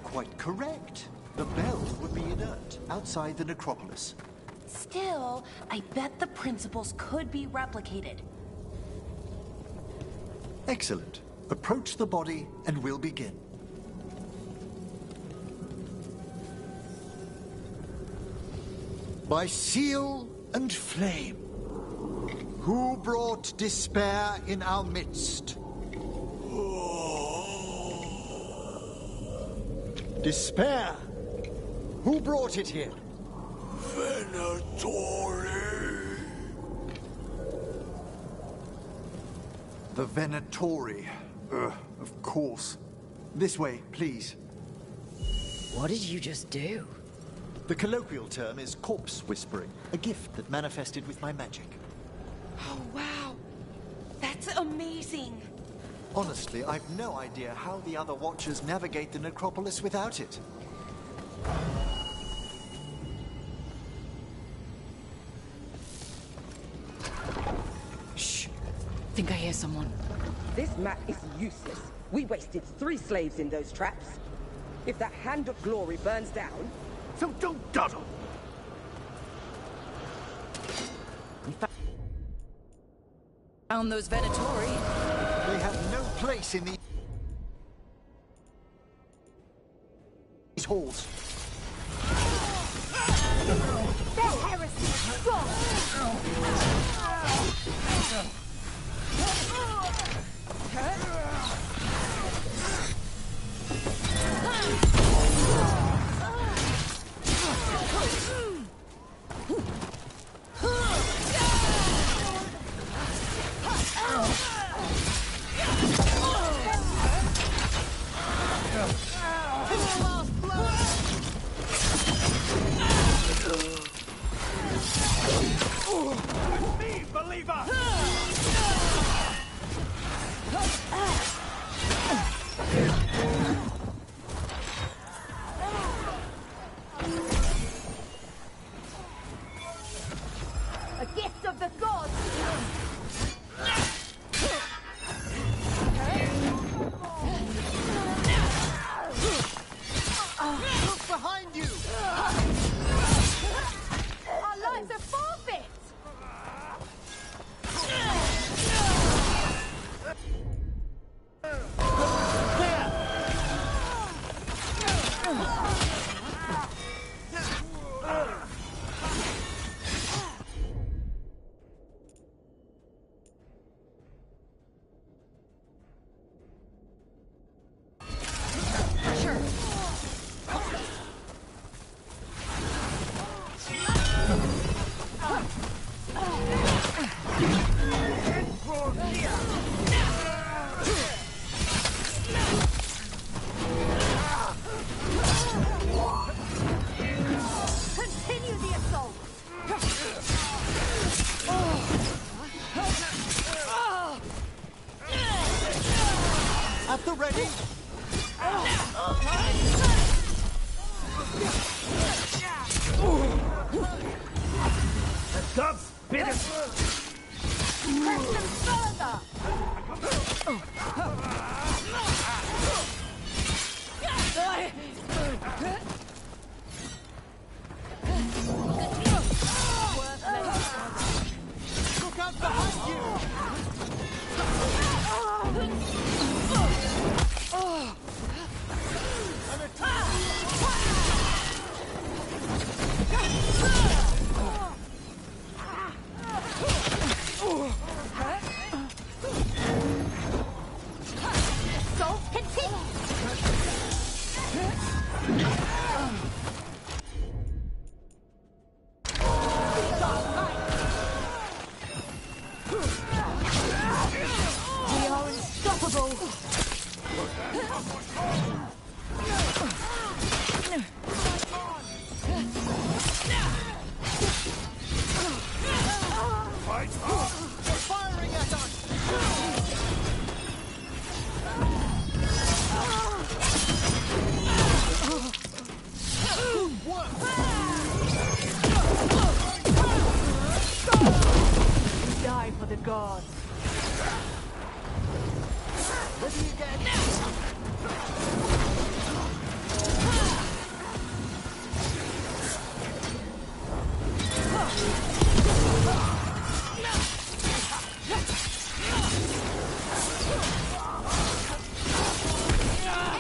Quite correct. The bell would be inert, outside the necropolis. Still, I bet the principles could be replicated. Excellent. Approach the body and we'll begin. By seal and flame, who brought despair in our midst? Despair! Who brought it here? Venatori! The Venatori. Of course. This way, please. What did you just do? The colloquial term is corpse whispering, a gift that manifested with my magic. Oh, wow. That's amazing. Honestly, I've no idea how the other Watchers navigate the necropolis without it. Shh. Think I hear someone. This map is useless. We wasted 3 slaves in those traps. If that Hand of Glory burns down... So don't dawdle! We found those Venatori. They have no place in these halls. That heresy is strong! Me, believer! A gift of the gods! Look behind you! Our lives are forfeit! Continue the assault! At the ready! The doves bit us! Press them further! Look out behind you! An attack! Ready again!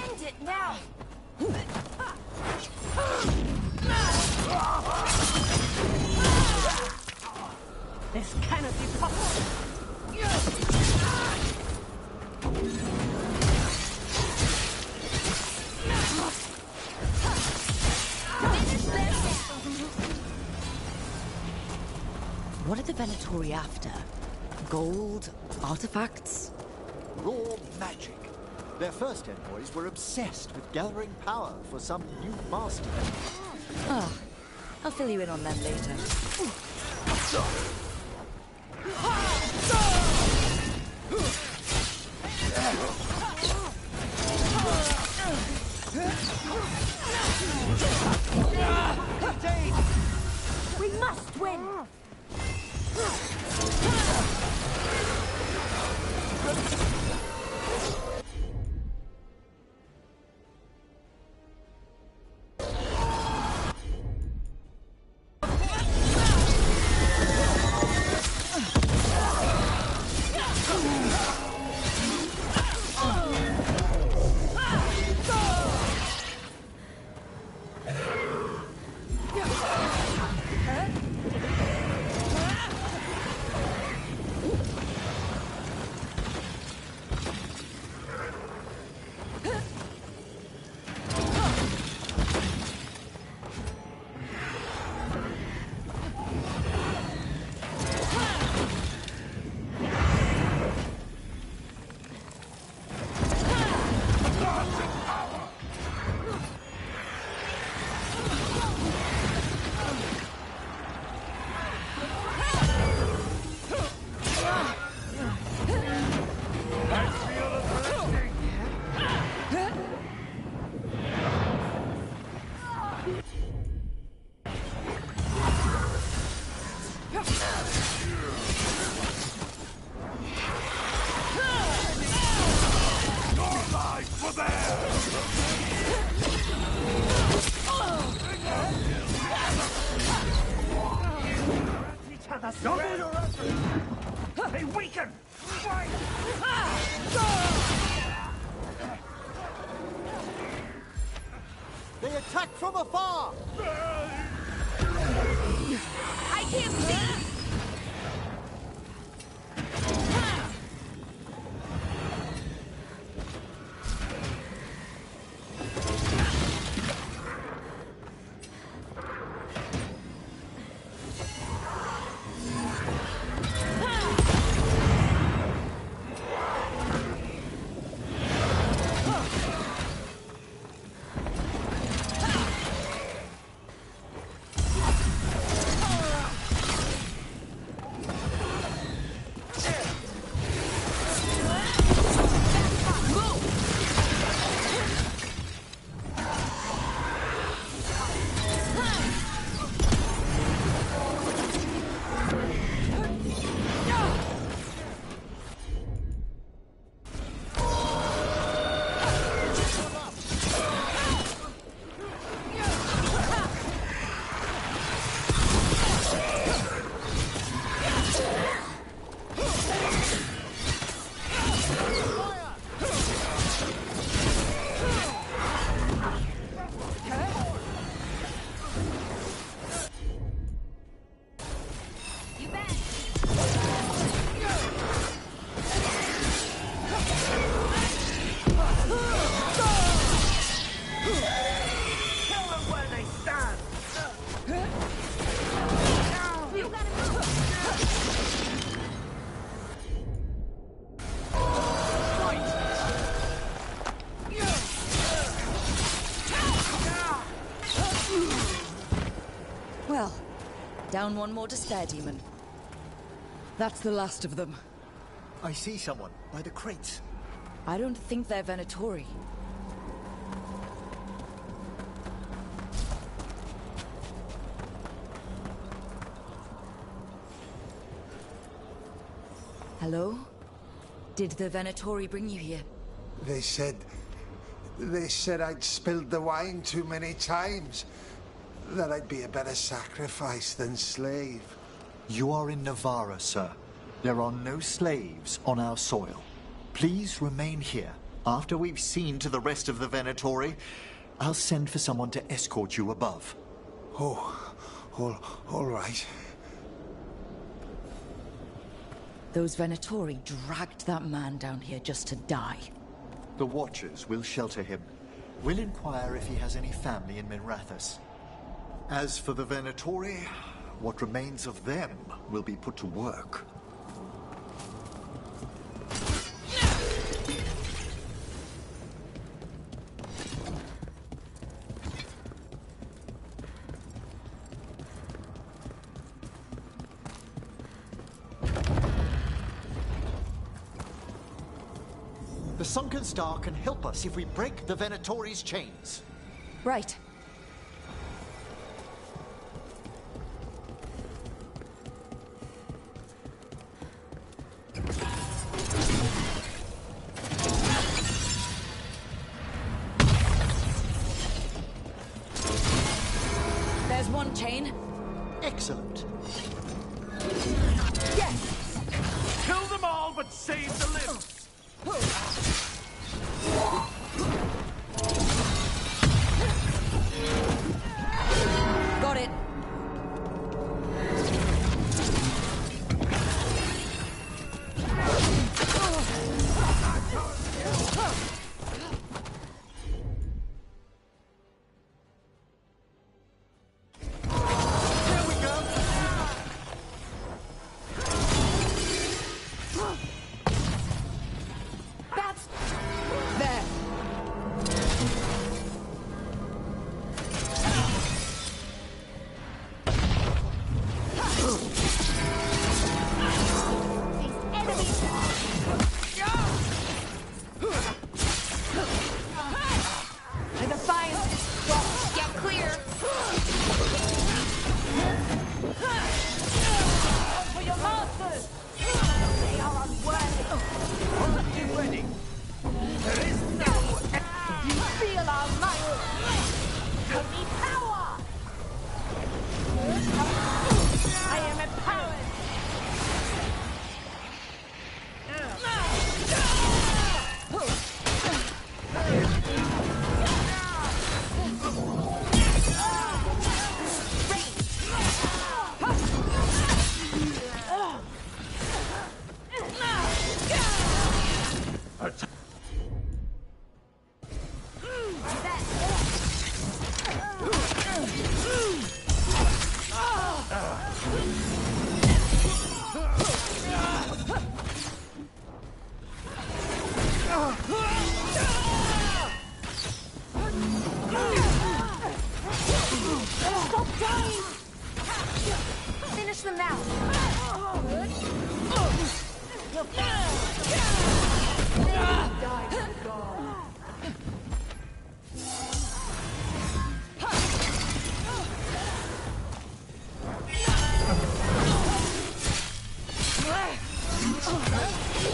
End it now! This cannot be possible! What are the Venatori after? Gold? Artifacts? Raw magic. Their first envoys were obsessed with gathering power for some new master. Oh, I'll fill you in on them later. We must win! They weaken! They attack from afar! I can't see! Well, down one more despair demon. That's the last of them. I see someone by the crates. I don't think they're Venatori. Hello? Did the Venatori bring you here? They said I'd spilled the wine too many times. That I'd be a better sacrifice than slave. You are in Navarra, sir. There are no slaves on our soil. Please remain here. After we've seen to the rest of the Venatori, I'll send for someone to escort you above. Oh, all right. Those Venatori dragged that man down here just to die. The Watchers will shelter him. We'll inquire if he has any family in Minrathous. As for the Venatori, what remains of them will be put to work. The Sunken Star can help us if we break the Venatori's chains. Right. There's one chain. Excellent. Yes! Kill them all, but save the limbs! Got it. Finish them now.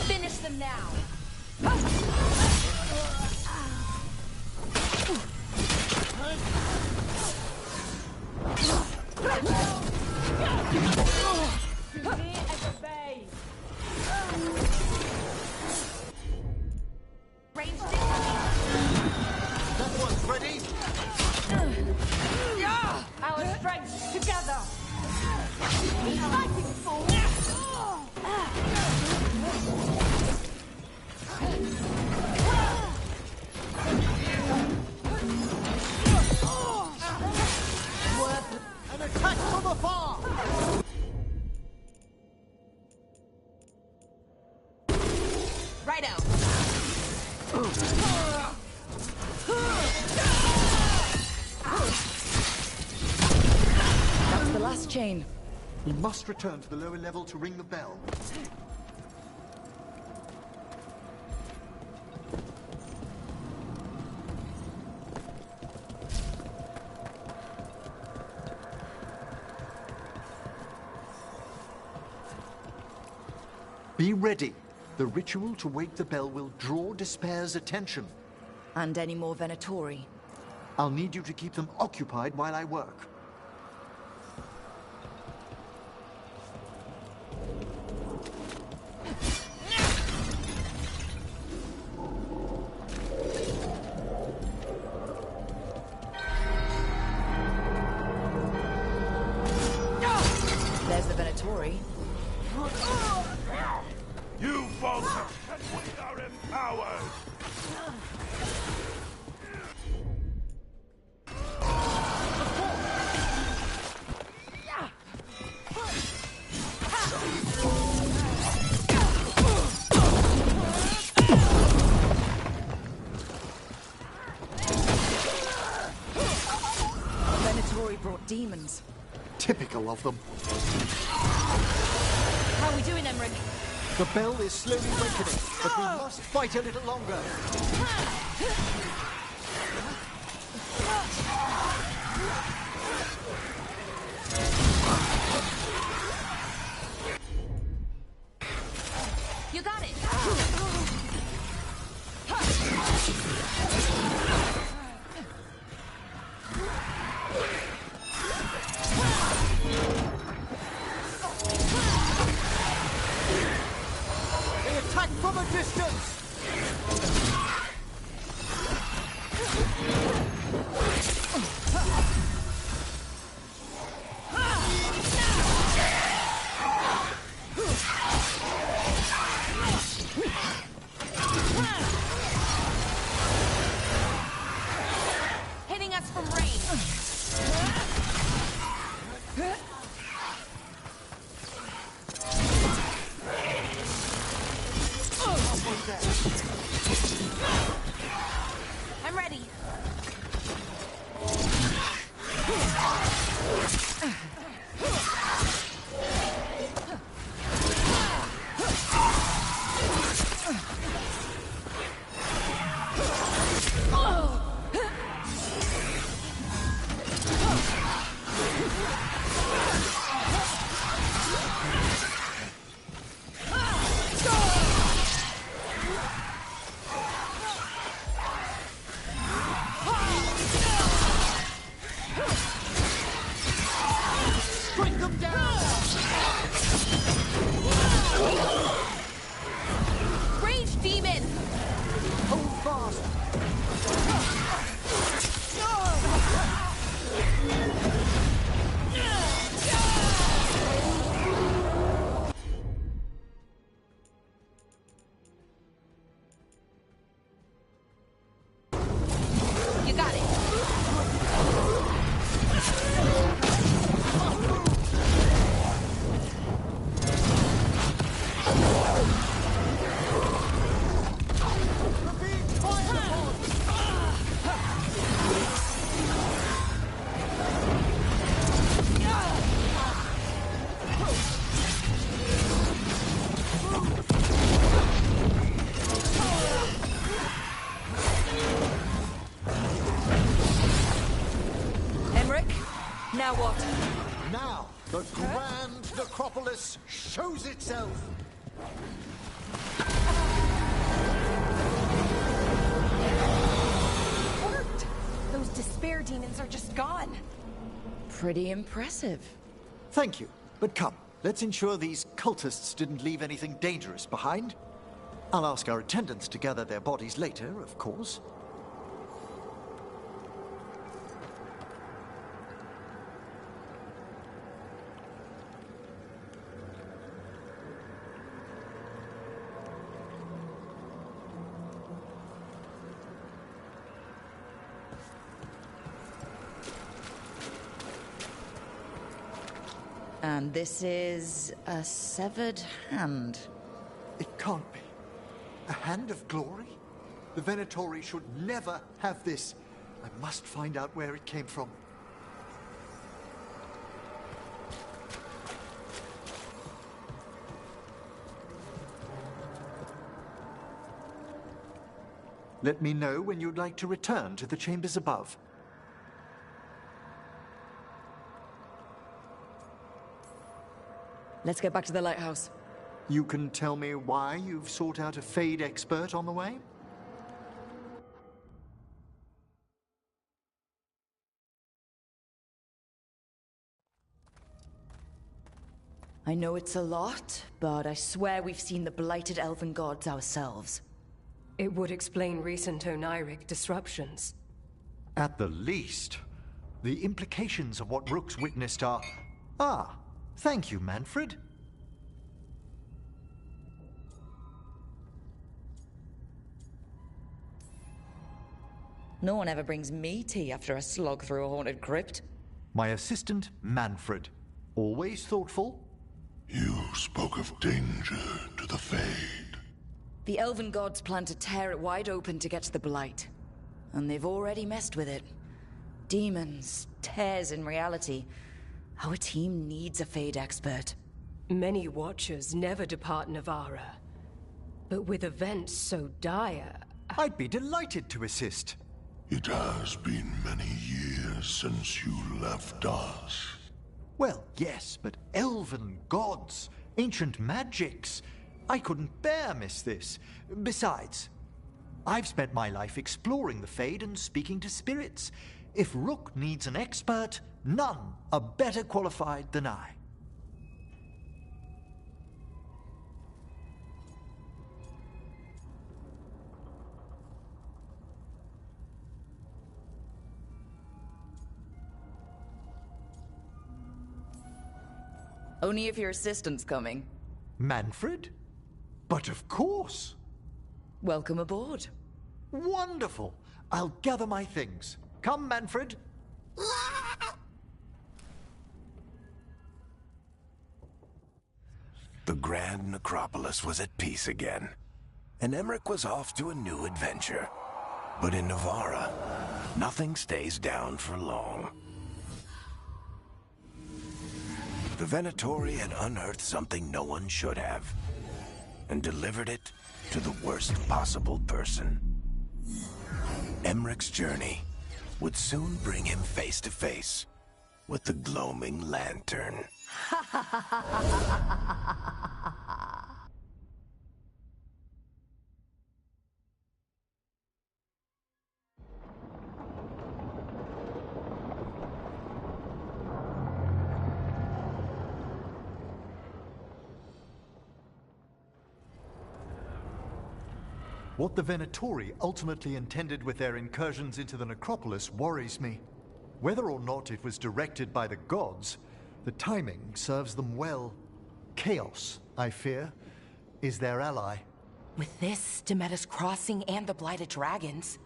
Finish them now. That one's ready. Our strengths together. Keep fighting, fool. An attack from afar. Righto. That's the last chain. We must return to the lower level to ring the bell. Be ready. The ritual to wake the bell will draw Despair's attention. And any more Venatori? I'll need you to keep them occupied while I work. There's the Venatori. You falter, and we are empowered! Venatori brought demons. Typical of them. How are we doing, Emmerich? The bell is slowly awakening, but we must fight a little longer. You got it! They attack from a distance! Hitting us from range. I'm ready. Bring them down! Rage demon! Hold fast! You got it. Emmerich, now what? Now, the grand necropolis shows itself! Worked! Those despair demons are just gone. Pretty impressive. Thank you, but come, let's ensure these cultists didn't leave anything dangerous behind. I'll ask our attendants to gather their bodies later, of course. And this is a severed hand. It can't be. A hand of glory? The Venatori should never have this. I must find out where it came from. Let me know when you'd like to return to the chambers above. Let's get back to the lighthouse. You can tell me why you've sought out a Fade expert on the way? I know it's a lot, but I swear we've seen the blighted elven gods ourselves. It would explain recent Oniric disruptions. At the least. The implications of what Rook's witnessed are... Ah, thank you, Manfred. No one ever brings me tea after a slog through a haunted crypt. My assistant, Manfred. Always thoughtful. You spoke of danger to the Fade. The elven gods plan to tear it wide open to get to the Blight. And they've already messed with it. Demons, tears in reality. Our team needs a Fade expert. Many Watchers never depart Navara. But with events so dire... I'd be delighted to assist. It has been many years since you left us. Well, yes, but elven gods, ancient magics. I couldn't bear miss this. Besides, I've spent my life exploring the Fade and speaking to spirits. If Rook needs an expert, none are better qualified than I. Only if your assistant's coming. Manfred? But of course. Welcome aboard. Wonderful. I'll gather my things. Come, Manfred. The Grand Necropolis was at peace again, and Emmerich was off to a new adventure. But in Navara, nothing stays down for long. The Venatori had unearthed something no one should have, and delivered it to the worst possible person. Emmerich's journey would soon bring him face to face with the gloaming lantern. What the Venatori ultimately intended with their incursions into the necropolis worries me. Whether or not it was directed by the gods, the timing serves them well. Chaos, I fear, is their ally. With this, Demeter's Crossing and the Blighted Dragons,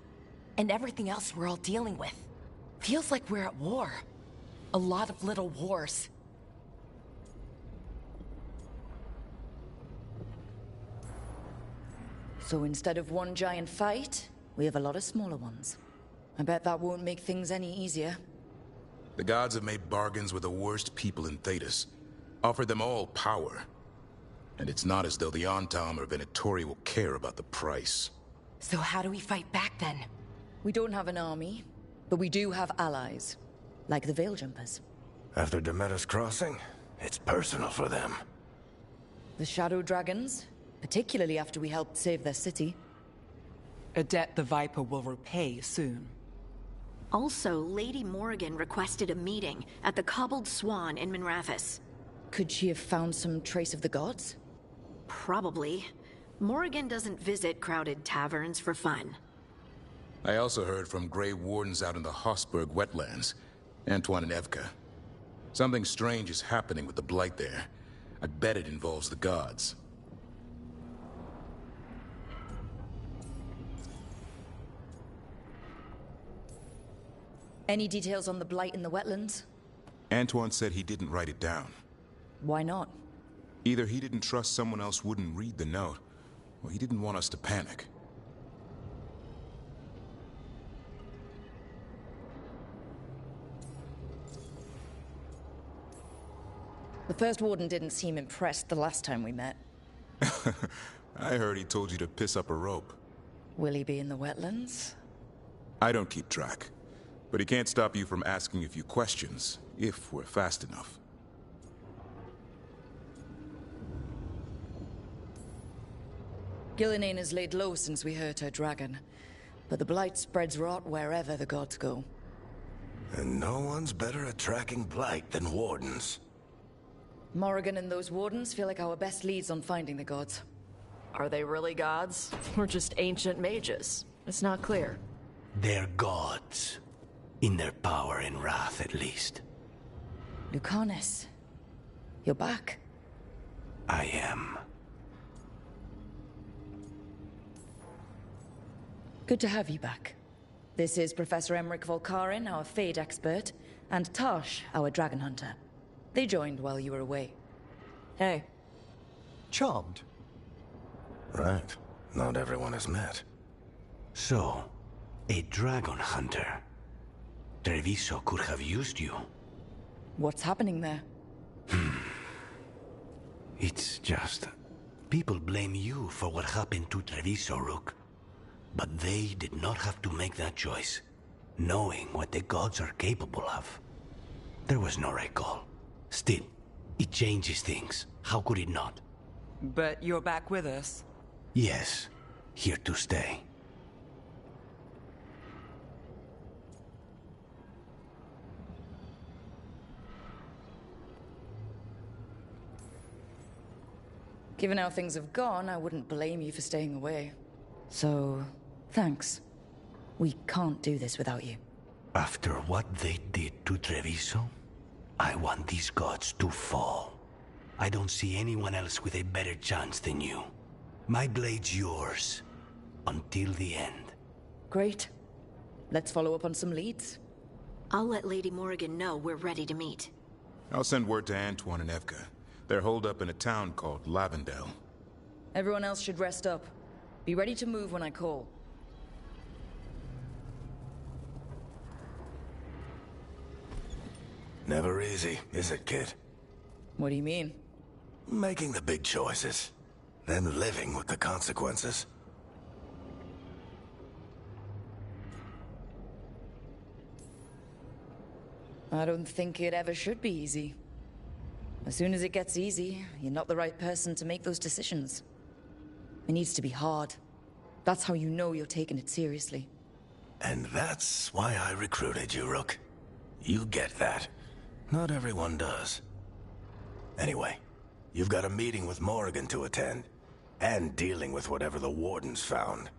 and everything else we're all dealing with, feels like we're at war. A lot of little wars. So instead of one giant fight, we have a lot of smaller ones. I bet that won't make things any easier. The gods have made bargains with the worst people in Thedas, offered them all power. And it's not as though the Antam or Venatori will care about the price. So how do we fight back then? We don't have an army, but we do have allies, like the Veil Jumpers. After Demeter's Crossing, it's personal for them. The Shadow Dragons, particularly after we helped save their city. A debt the Viper will repay soon. Also, Lady Morrigan requested a meeting at the Cobbled Swan in Minrathous. Could she have found some trace of the gods? Probably. Morrigan doesn't visit crowded taverns for fun. I also heard from Grey Wardens out in the Hossberg wetlands, Antoine and Evka. Something strange is happening with the Blight there. I bet it involves the gods. Any details on the Blight in the wetlands? Antoine said he didn't write it down. Why not? Either he didn't trust someone else wouldn't read the note, or he didn't want us to panic. The first warden didn't seem impressed the last time we met. I heard he told you to piss up a rope. Will he be in the wetlands? I don't keep track, but he can't stop you from asking a few questions, if we're fast enough. Gillinane has laid low since we hurt her dragon, but the Blight spreads rot wherever the gods go. And no one's better at tracking Blight than Wardens. Morrigan and those Wardens feel like our best leads on finding the gods. Are they really gods? Or just ancient mages? It's not clear. They're gods. In their power and wrath, at least. Lucanus, you're back. I am. Good to have you back. This is Professor Emmerich Volkarin, our Fade expert, and Tosh, our dragon hunter. They joined while you were away. Hey. Charmed. Right. Not everyone has met. So, a dragon hunter. Treviso could have used you. What's happening there? It's just... people blame you for what happened to Treviso, Rook. But they did not have to make that choice, knowing what the gods are capable of. There was no recall. Still, it changes things. How could it not? But you're back with us? Yes, here to stay. Given how things have gone, I wouldn't blame you for staying away. So, thanks. We can't do this without you. After what they did to Treviso, I want these gods to fall. I don't see anyone else with a better chance than you. My blade's yours. Until the end. Great. Let's follow up on some leads. I'll let Lady Morrigan know we're ready to meet. I'll send word to Antoine and Evka. They're holed up in a town called Lavendel. Everyone else should rest up. Be ready to move when I call. Never easy, is it, kid? What do you mean? Making the big choices, then living with the consequences. I don't think it ever should be easy. As soon as it gets easy, you're not the right person to make those decisions. It needs to be hard. That's how you know you're taking it seriously. And that's why I recruited you, Rook. You get that. Not everyone does. Anyway, you've got a meeting with Morrigan to attend, and dealing with whatever the Wardens found.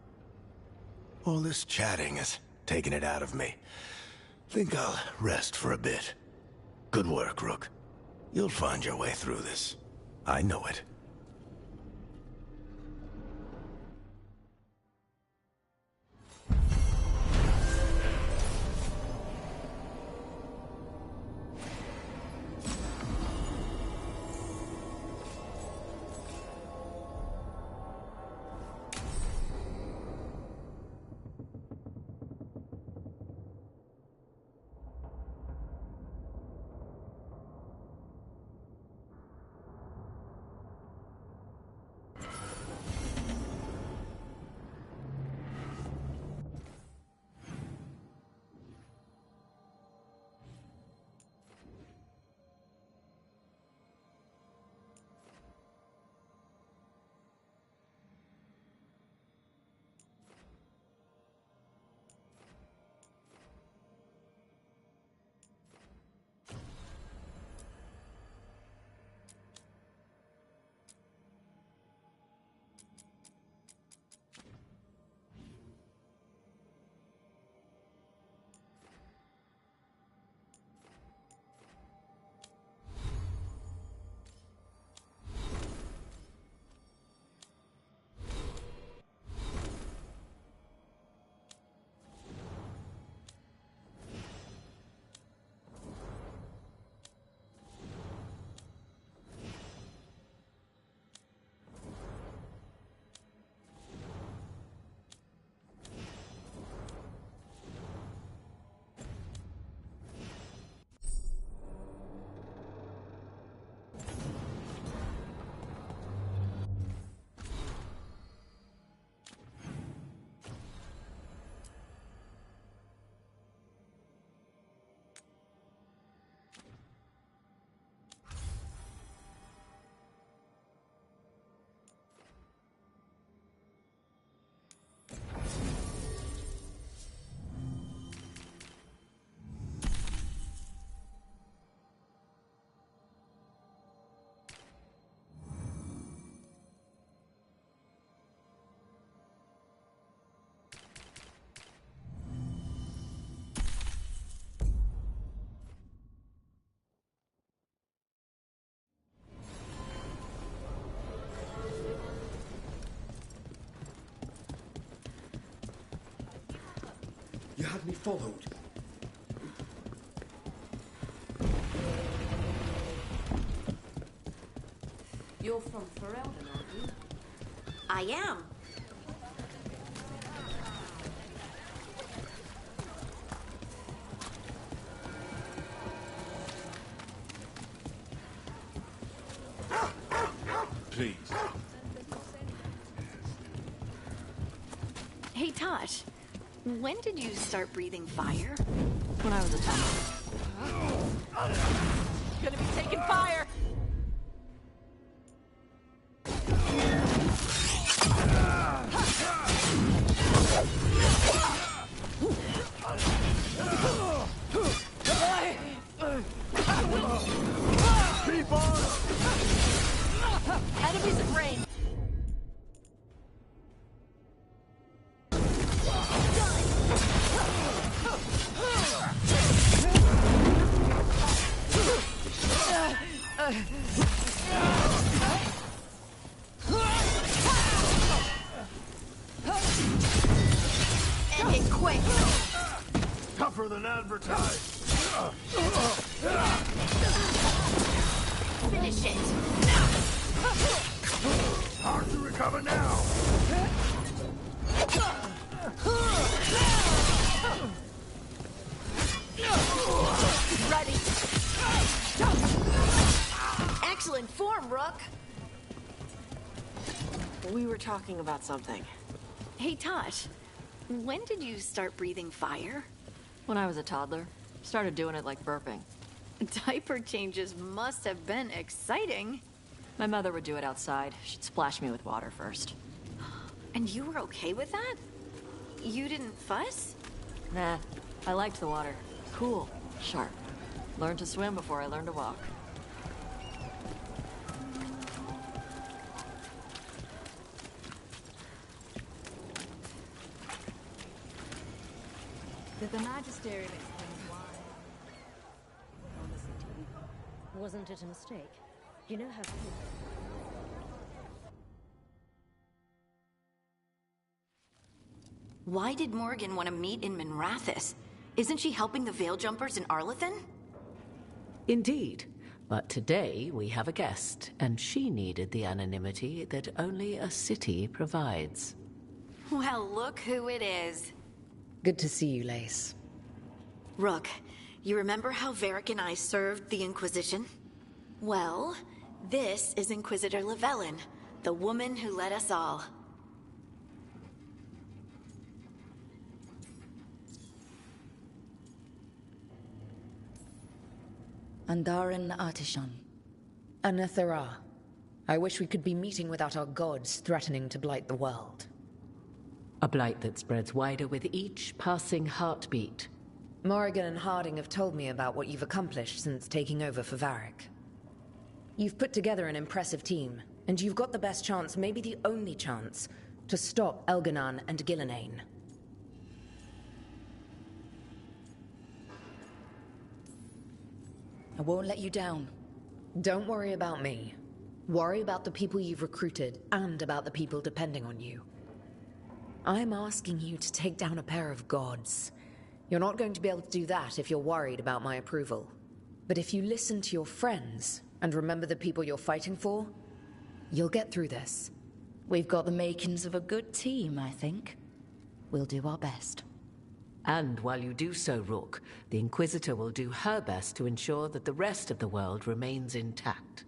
All this chatting is taking it out of me. Think I'll rest for a bit. Good work, Rook. You'll find your way through this. I know it. You had me followed. You're from Ferelden, aren't you? I am. Please. Hey, Tosh. When did you start breathing fire? When I was a child. Gonna be taking fire! Keep on! Enemies in range. End it quick. Tougher than advertised. Finish it. Hard to recover now. Ready. Excellent form, Rook. We were talking about something. Hey, Tosh. When did you start breathing fire? When I was a toddler. Started doing it like burping. Diaper changes must have been exciting. My mother would do it outside. She'd splash me with water first. And you were okay with that? You didn't fuss? Nah, I liked the water. Cool, sharp. Learned to swim before I learned to walk. Did the Magisterium explain why? On the city? Wasn't it a mistake? You know how Why did Morgan want to meet in Minrathous? Isn't she helping the Veil Jumpers in Arlathan? Indeed. But today we have a guest, and she needed the anonymity that only a city provides. Well, look who it is. Good to see you, Lace. Rook, you remember how Varric and I served the Inquisition? Well, this is Inquisitor Llewellyn, the woman who led us all. Andaran Artishan. Anathara. I wish we could be meeting without our gods threatening to blight the world. A blight that spreads wider with each passing heartbeat. Morrigan and Harding have told me about what you've accomplished since taking over for Varric. You've put together an impressive team, and you've got the best chance, maybe the only chance, to stop Elganan and Gillenane. I won't let you down. Don't worry about me. Worry about the people you've recruited, and about the people depending on you. I'm asking you to take down a pair of gods. You're not going to be able to do that if you're worried about my approval. But if you listen to your friends, and remember the people you're fighting for, you'll get through this. We've got the makings of a good team, I think. We'll do our best. And while you do so, Rook, the Inquisitor will do her best to ensure that the rest of the world remains intact.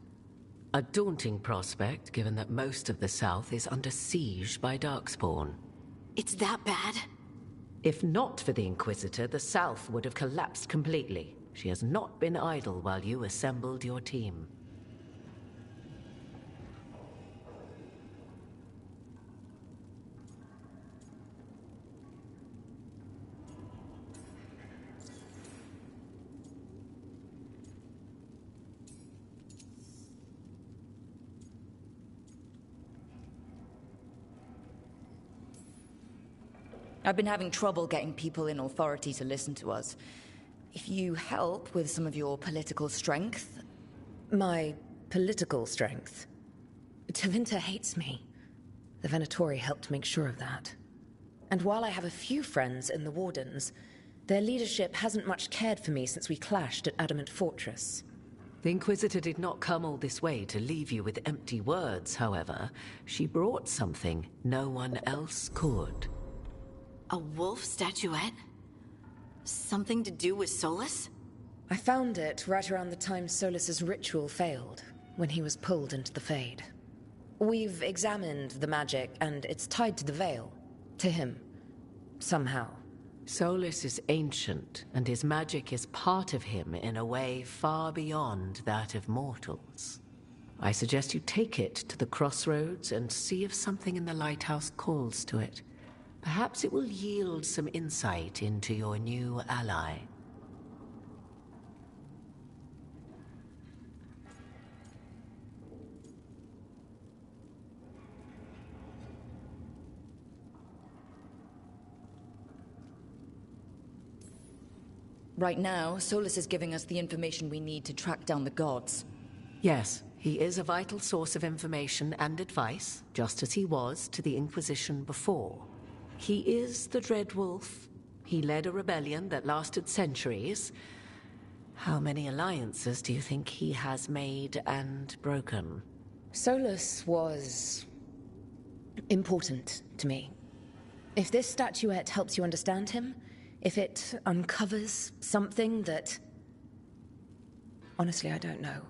A daunting prospect, given that most of the South is under siege by Darkspawn. It's that bad? If not for the Inquisitor, the South would have collapsed completely. She has not been idle while you assembled your team. I've been having trouble getting people in authority to listen to us. If you help with some of your political strength... My political strength? Tevinter hates me. The Venatori helped make sure of that. And while I have a few friends in the Wardens, their leadership hasn't much cared for me since we clashed at Adamant Fortress. The Inquisitor did not come all this way to leave you with empty words, however. She brought something no one else could. A wolf statuette? Something to do with Solus? I found it right around the time Solus's ritual failed, when he was pulled into the Fade. We've examined the magic, and it's tied to the Veil. To him. Somehow. Solus is ancient, and his magic is part of him in a way far beyond that of mortals. I suggest you take it to the crossroads and see if something in the lighthouse calls to it. Perhaps it will yield some insight into your new ally. Right now, Solus is giving us the information we need to track down the gods. Yes, he is a vital source of information and advice, just as he was to the Inquisition before. He is the Dread Wolf. He led a rebellion that lasted centuries. How many alliances do you think he has made and broken? Solus was important to me. If this statuette helps you understand him, if it uncovers something that... Honestly, I don't know.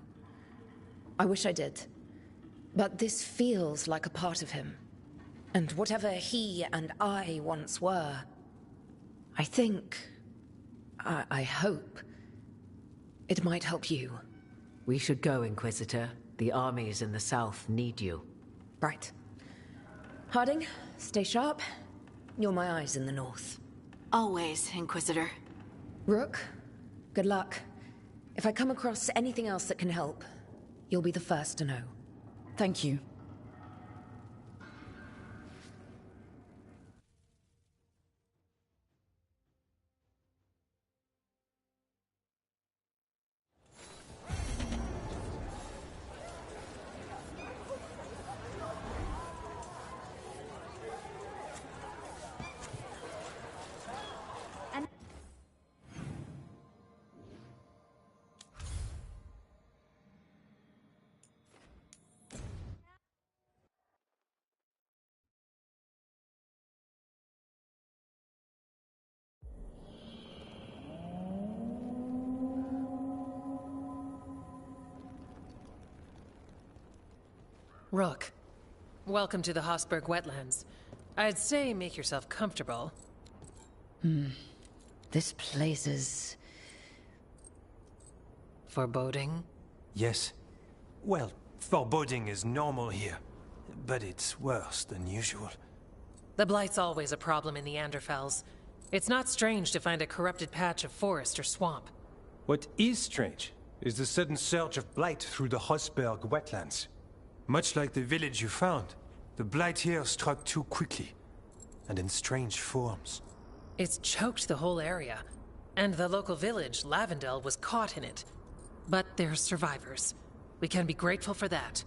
I wish I did. But this feels like a part of him. And whatever he and I once were, I think... I hope... it might help you. We should go, Inquisitor. The armies in the south need you. Right. Harding, stay sharp. You're my eyes in the north. Always, Inquisitor. Rook, good luck. If I come across anything else that can help, you'll be the first to know. Thank you. Rook, welcome to the Hossberg wetlands. I'd say make yourself comfortable. This place is... foreboding? Yes. Well, foreboding is normal here, but it's worse than usual. The Blight's always a problem in the Anderfels. It's not strange to find a corrupted patch of forest or swamp. What is strange is the sudden surge of blight through the Hossberg wetlands. Much like the village you found, the blight here struck too quickly, and in strange forms. It's choked the whole area, and the local village, Lavendel, was caught in it. But they're survivors. We can be grateful for that.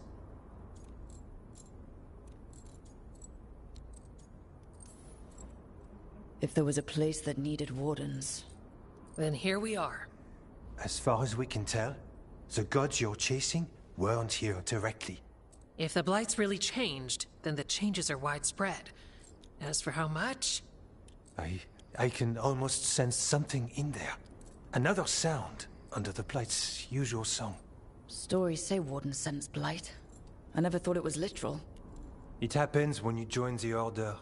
If there was a place that needed wardens... Then here we are. As far as we can tell, the gods you're chasing weren't here directly. If the Blight's really changed, then the changes are widespread. As for how much... I can almost sense something in there. Another sound under the Blight's usual song. Stories say wardens sense blight. I never thought it was literal. It happens when you join the Order.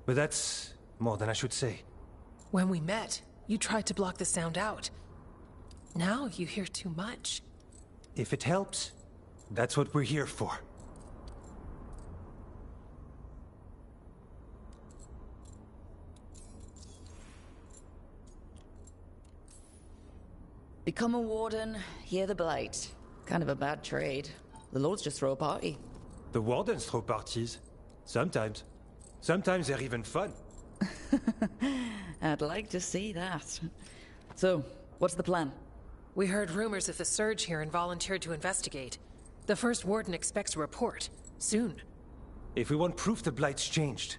But that's more than I should say. When we met, you tried to block the sound out. Now you hear too much. If it helps, that's what we're here for. Become a warden, hear the blight. Kind of a bad trade. The Lords just throw a party. The Wardens throw parties. Sometimes. Sometimes they're even fun. I'd like to see that. So, what's the plan? We heard rumors of the surge here and volunteered to investigate. The first warden expects a report. Soon. If we want proof the Blight's changed,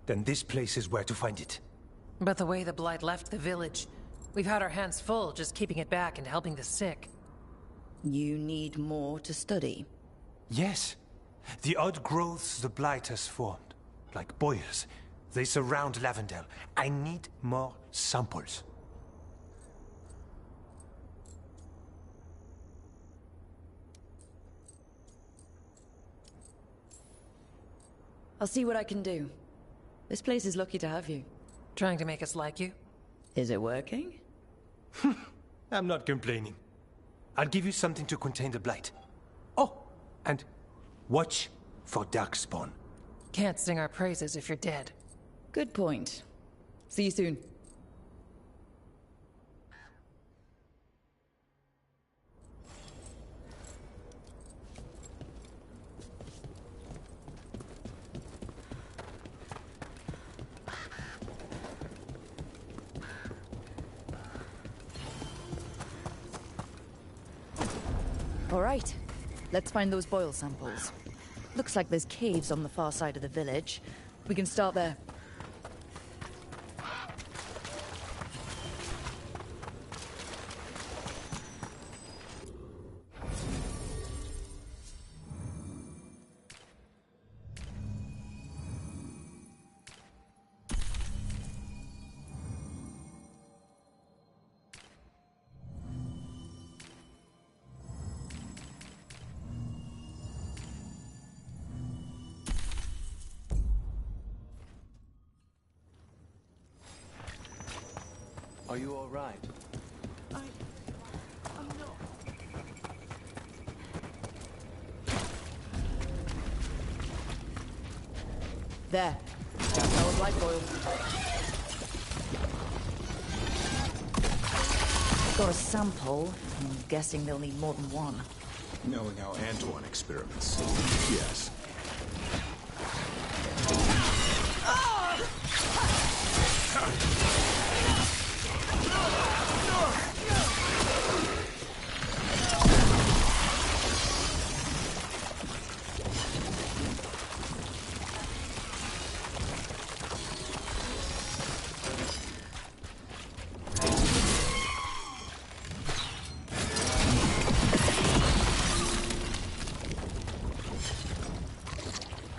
then this place is where to find it. But the way the Blight left the village, we've had our hands full just keeping it back and helping the sick. You need more to study? Yes. The odd growths the Blight has formed, like boils, they surround Lavendel. I need more samples. I'll see what I can do. This place is lucky to have you. Trying to make us like you? Is it working? I'm not complaining. I'll give you something to contain the Blight. Oh, and watch for Darkspawn. Can't sing our praises if you're dead. Good point. See you soon. All right, let's find those boil samples. Looks like there's caves on the far side of the village. We can start there. Are you all right? I'm not. There. That's our blight boil. Got a sample. I'm guessing they'll need more than one. Knowing how Antoine experiments. Yes.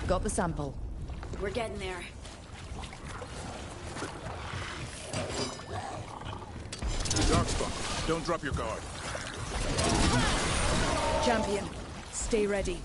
Got the sample. We're getting there. Darkspawn, don't drop your guard. Champion, stay ready.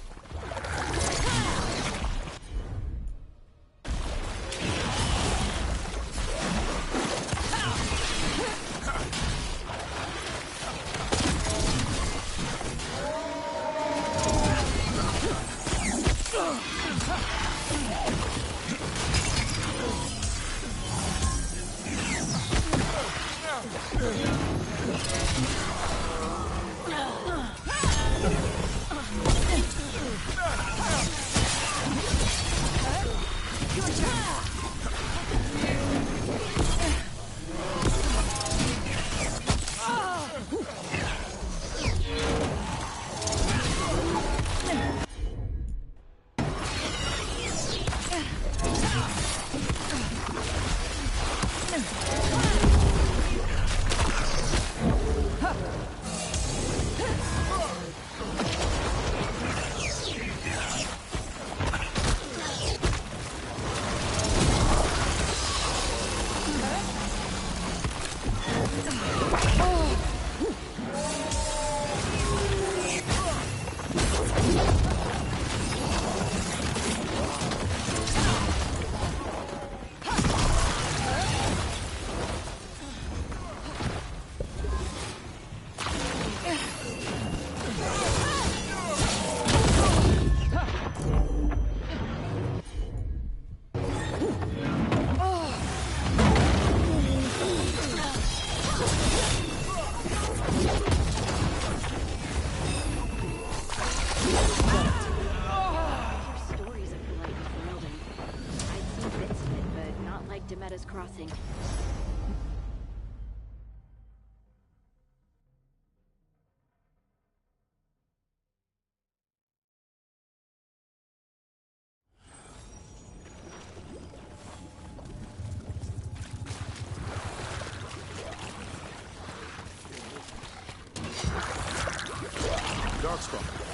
Crossing.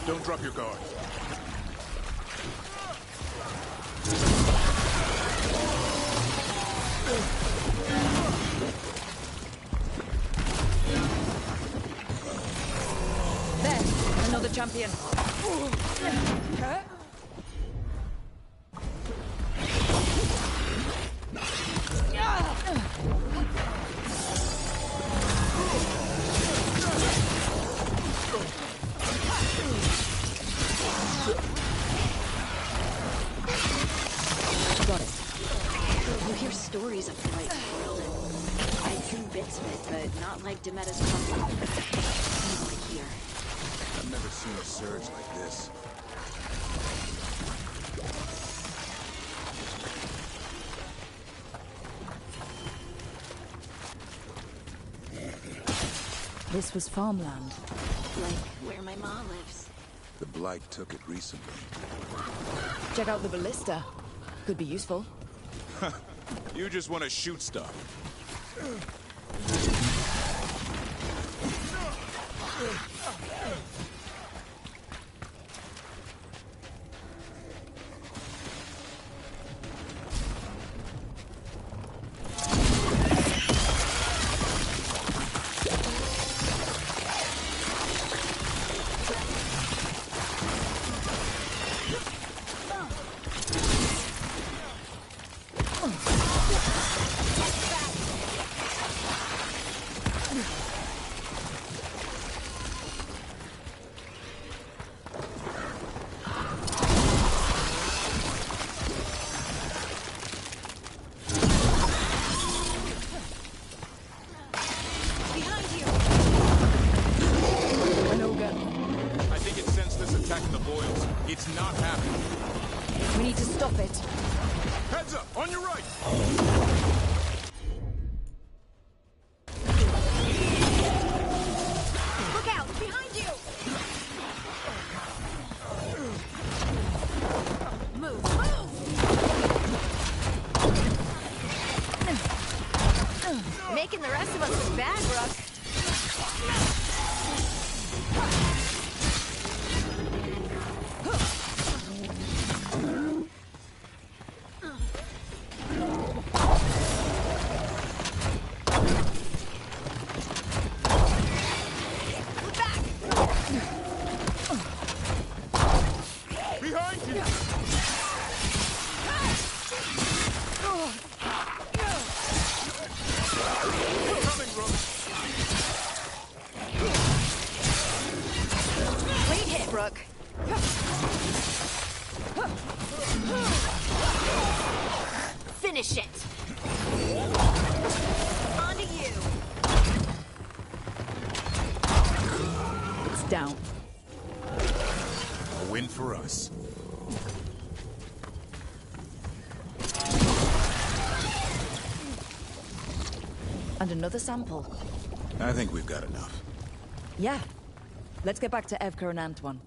Don't drop your guard. There, another champion. Got it. You hear stories of the Light World, and I've seen bits of it, but not like Demeter's company. Not like here. I've never seen a surge like this. This was farmland. Like where my mom lives. The Blight took it recently. Check out the ballista. Could be useful. You just want to shoot stuff. It's not happening. We need to stop it. Heads up, on your right! Look out! Behind you! Move! Move! Making the rest of us look bad, Brooke. Finish it. On to you. It's down. A win for us. And another sample. I think we've got enough. Yeah. Let's get back to Evka and Antoine.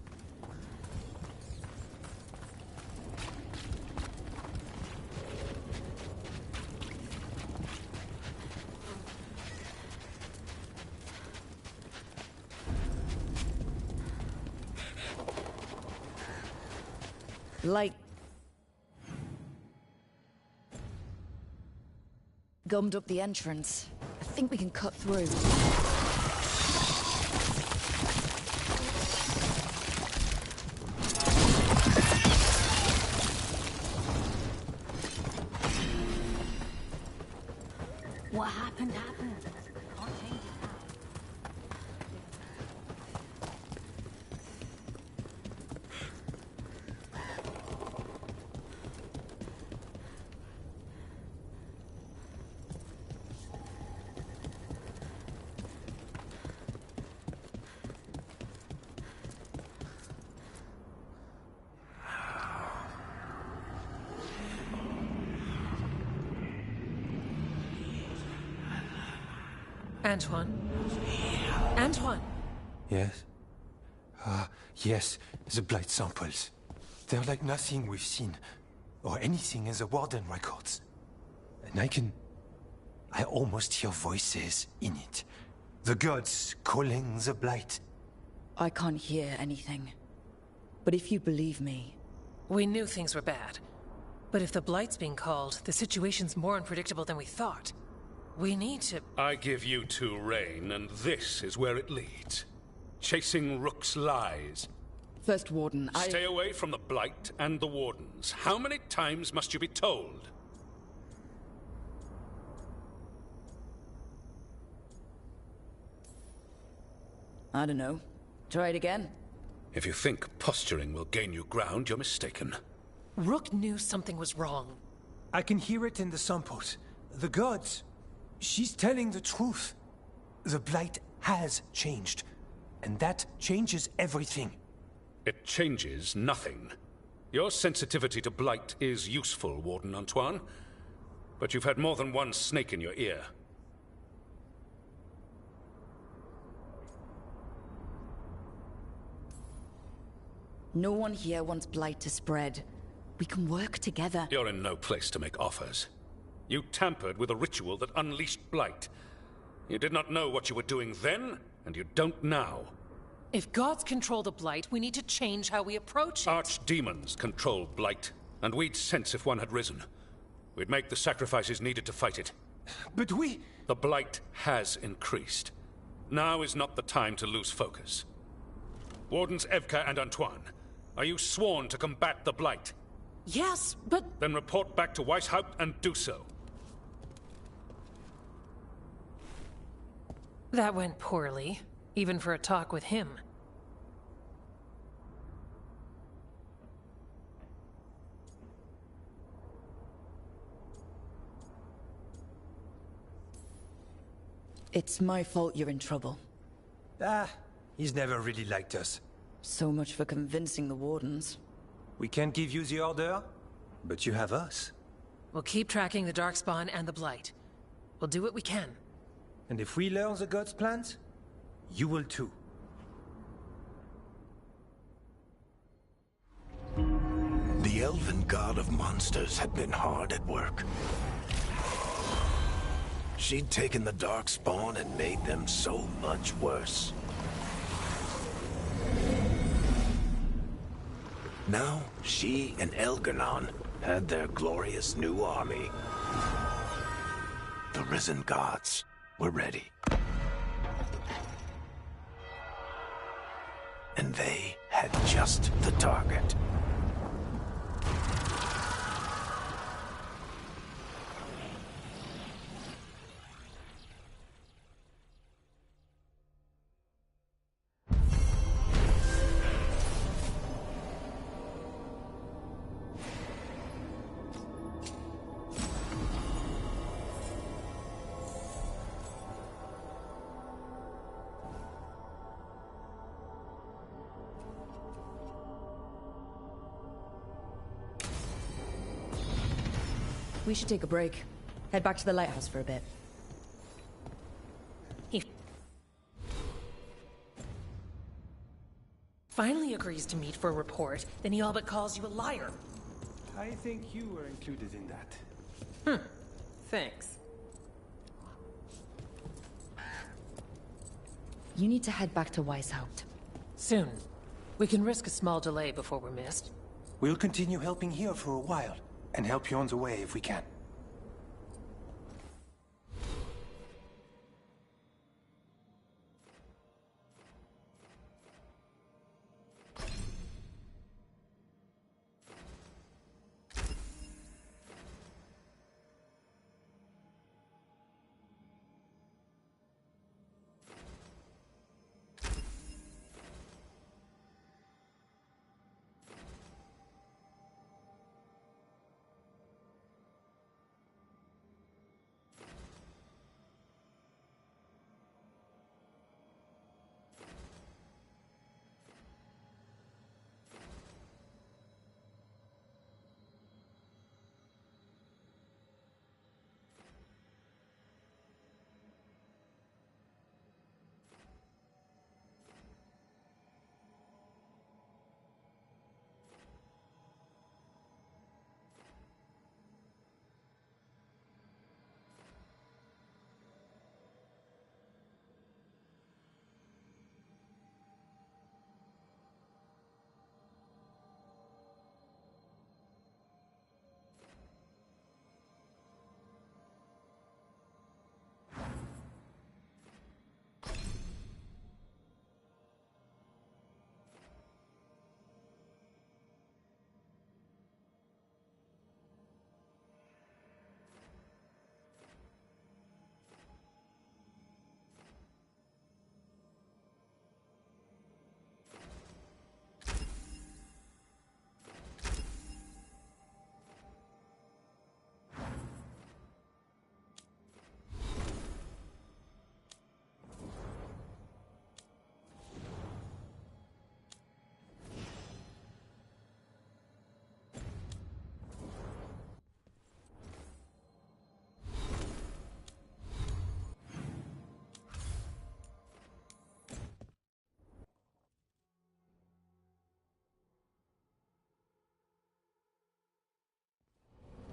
Light. Gummed up the entrance. I think we can cut through. What happened, happened. Can't change it now. Antoine? Antoine! Yes? Yes, the blight samples. They're like nothing we've seen, or anything in the Warden records. And I almost hear voices in it. The gods calling the blight. I can't hear anything. But if you believe me... We knew things were bad. But if the Blight's being called, the situation's more unpredictable than we thought. We need to... I give you two Rain, and this is where it leads. Chasing Rook's lies. First Warden, Stay away from the Blight and the Wardens. How many times must you be told? I don't know. Try it again. If you think posturing will gain you ground, you're mistaken. Rook knew something was wrong. I can hear it in the samples. The gods. She's telling the truth. The Blight has changed. And that changes everything. It changes nothing. Your sensitivity to Blight is useful, Warden Antoine. But you've had more than one snake in your ear. No one here wants Blight to spread. We can work together. You're in no place to make offers. You tampered with a ritual that unleashed Blight. You did not know what you were doing then, and you don't now. If gods control the Blight, we need to change how we approach it. Archdemons control Blight, and we'd sense if one had risen. We'd make the sacrifices needed to fight it. But we... The Blight has increased. Now is not the time to lose focus. Wardens Evka and Antoine, are you sworn to combat the Blight? Yes, but... Then report back to Weishaupt and do so. That went poorly, even for a talk with him. It's my fault you're in trouble. He's never really liked us. So much for convincing the Wardens. We can't give you the order, but you have us. We'll keep tracking the Darkspawn and the Blight. We'll do what we can. And if we learn the gods' plans, you will too. The elven god of monsters had been hard at work. She'd taken the Darkspawn and made them so much worse. Now, she and Elgar'nan had their glorious new army. The risen gods were ready. And they had just the target. We should take a break. Head back to the lighthouse for a bit. He finally agrees to meet for a report, then he all but calls you a liar. I think you were included in that. Thanks. You need to head back to Weishaupt. Soon. We can risk a small delay before we're missed. We'll continue helping here for a while, and help you on the way if we can.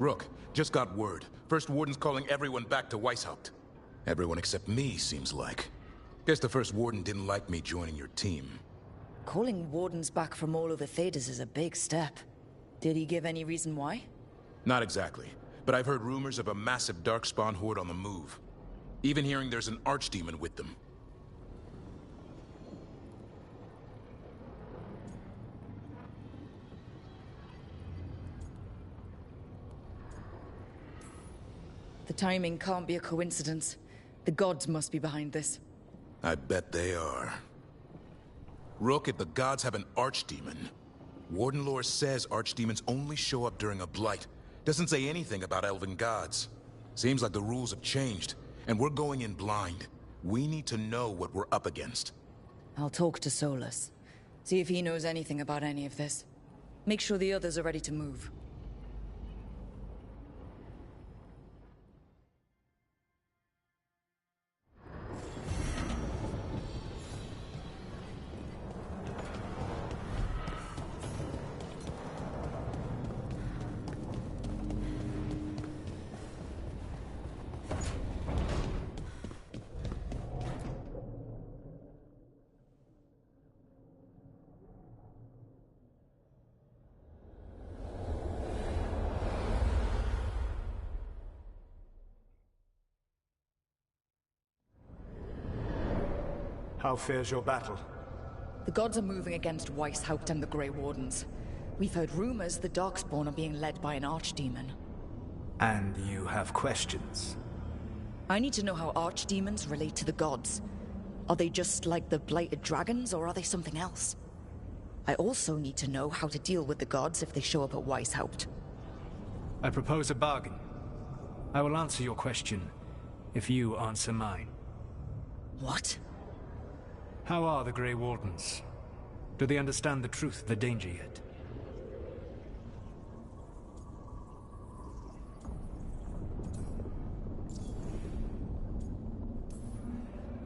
Rook, just got word. First Warden's calling everyone back to Weishaupt. Everyone except me, seems like. Guess the First Warden didn't like me joining your team. Calling Wardens back from all over Thedas is a big step. Did he give any reason why? Not exactly, but I've heard rumors of a massive Darkspawn horde on the move. Even hearing there's an Archdemon with them. The timing can't be a coincidence. The gods must be behind this. I bet they are. Rook, if the gods have an Archdemon, Warden lore says Archdemons only show up during a blight. Doesn't say anything about elven gods. Seems like the rules have changed, and we're going in blind. We need to know what we're up against. I'll talk to Solus. See if he knows anything about any of this. Make sure the others are ready to move. How fares your battle? The gods are moving against Weishaupt and the Grey Wardens. We've heard rumors the Darkspawn are being led by an Archdemon. And you have questions? I need to know how Archdemons relate to the gods. Are they just like the blighted dragons, or are they something else? I also need to know how to deal with the gods if they show up at Weishaupt. I propose a bargain. I will answer your question if you answer mine. What? How are the Grey Wardens? Do they understand the truth of the danger yet?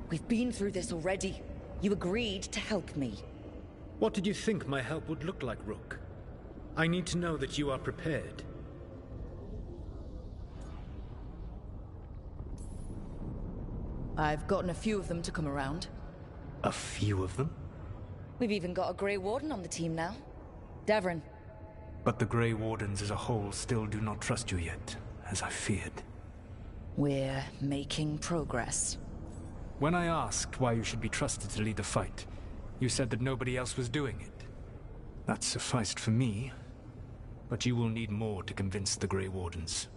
We've been through this already. You agreed to help me. What did you think my help would look like, Rook? I need to know that you are prepared. I've gotten a few of them to come around. A few of them? We've even got a Grey Warden on the team now. Davrin. But the Grey Wardens as a whole still do not trust you yet, as I feared. We're making progress. When I asked why you should be trusted to lead the fight, you said that nobody else was doing it. That sufficed for me, but you will need more to convince the Grey Wardens.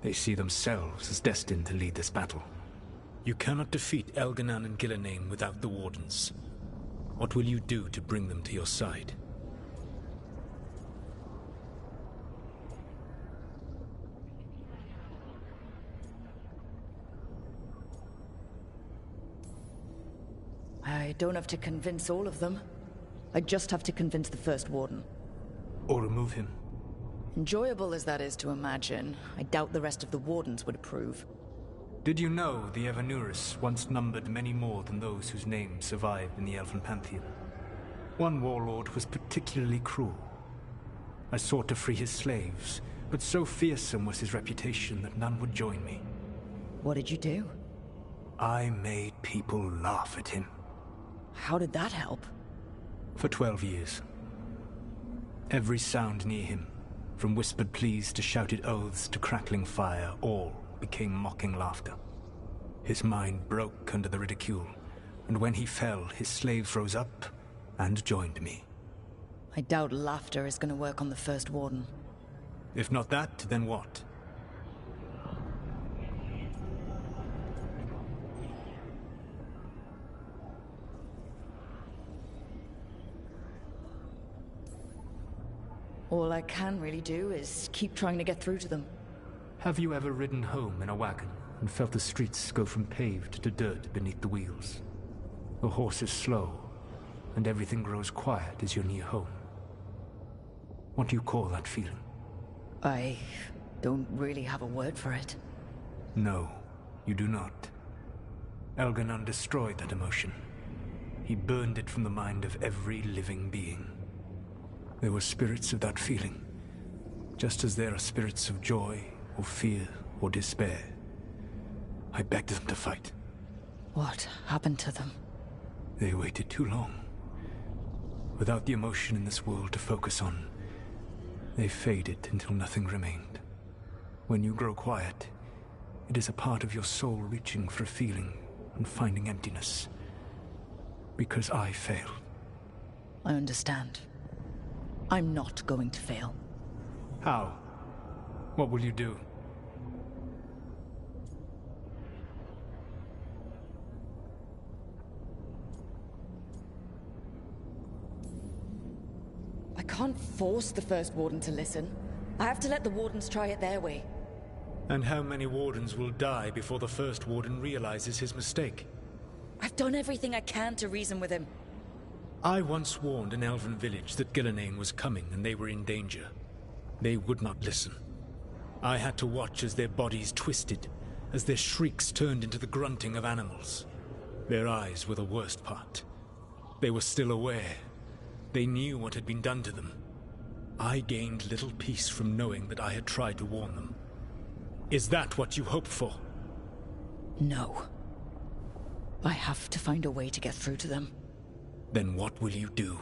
They see themselves as destined to lead this battle. You cannot defeat Elganan and Gillenane without the Wardens. What will you do to bring them to your side? I don't have to convince all of them. I just have to convince the First Warden. Or remove him. Enjoyable as that is to imagine, I doubt the rest of the Wardens would approve. Did you know the Evanurus once numbered many more than those whose names survive in the Elven Pantheon? One warlord was particularly cruel. I sought to free his slaves, but so fearsome was his reputation that none would join me. What did you do? I made people laugh at him. How did that help? For 12 years. Every sound near him, from whispered pleas to shouted oaths to crackling fire, all became mocking laughter. His mind broke under the ridicule, and when he fell, his slaves rose up and joined me. I doubt laughter is going to work on the First Warden. If not that, then what? All I can really do is keep trying to get through to them. Have you ever ridden home in a wagon and felt the streets go from paved to dirt beneath the wheels? The horse is slow, and everything grows quiet as you're near home. What do you call that feeling? I don't really have a word for it. No, you do not. Elganan destroyed that emotion. He burned it from the mind of every living being. There were spirits of that feeling, Just as there are spirits of joy, or fear, or despair, I begged them to fight. What happened to them? They waited too long. Without the emotion in this world to focus on, they faded until nothing remained. When you grow quiet, it is a part of your soul reaching for a feeling and finding emptiness. Because I failed. I understand. I'm not going to fail. How? What will you do? I can't force the First Warden to listen. I have to let the Wardens try it their way. And how many Wardens will die before the First Warden realizes his mistake? I've done everything I can to reason with him. I once warned an elven village that Gillenane was coming and they were in danger. They would not listen. I had to watch as their bodies twisted, as their shrieks turned into the grunting of animals. Their eyes were the worst part. They were still aware. They knew what had been done to them. I gained little peace from knowing that I had tried to warn them. Is that what you hoped for? No. I have to find a way to get through to them. Then what will you do?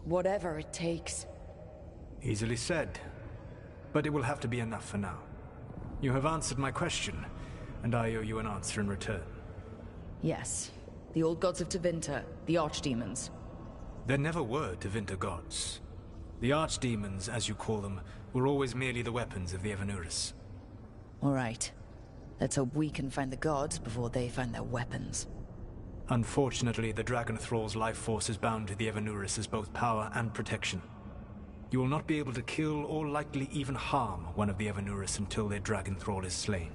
Whatever it takes. Easily said. But it will have to be enough for now. You have answered my question, and I owe you an answer in return. Yes. The old gods of Tevinter, the archdemons. There never were Tevinter gods. The archdemons, as you call them, were always merely the weapons of the Evanuris. All right. Let's hope we can find the gods before they find their weapons. Unfortunately, the Dragon Thrall's life force is bound to the Evanuris as both power and protection. You will not be able to kill or likely even harm one of the Evanuris until their Dragon Thrall is slain.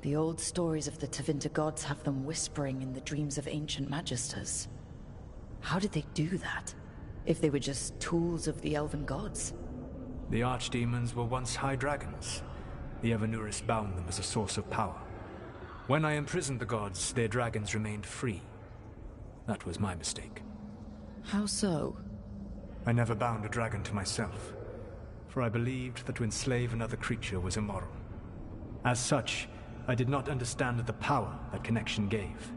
The old stories of the Tevinter gods have them whispering in the dreams of ancient magisters. How did they do that, if they were just tools of the elven gods? The archdemons were once high dragons. The Evanuris bound them as a source of power. When I imprisoned the gods, their dragons remained free. That was my mistake. How so? I never bound a dragon to myself, for I believed that to enslave another creature was immoral. As such, I did not understand the power that connection gave.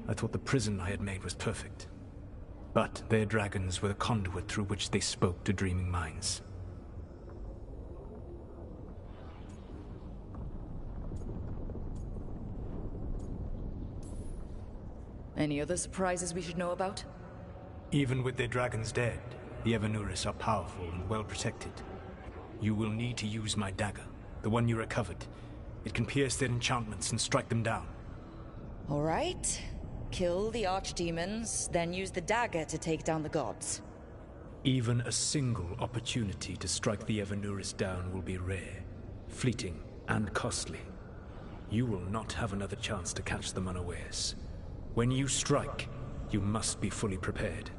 I thought the prison I had made was perfect. But their dragons were the conduit through which they spoke to dreaming minds. Any other surprises we should know about? Even with their dragons dead, the Evanuris are powerful and well protected. You will need to use my dagger, the one you recovered. It can pierce their enchantments and strike them down. All right. Kill the archdemons, then use the dagger to take down the gods. Even a single opportunity to strike the Evanuris down will be rare, fleeting, and costly. You will not have another chance to catch them unawares. When you strike, you must be fully prepared.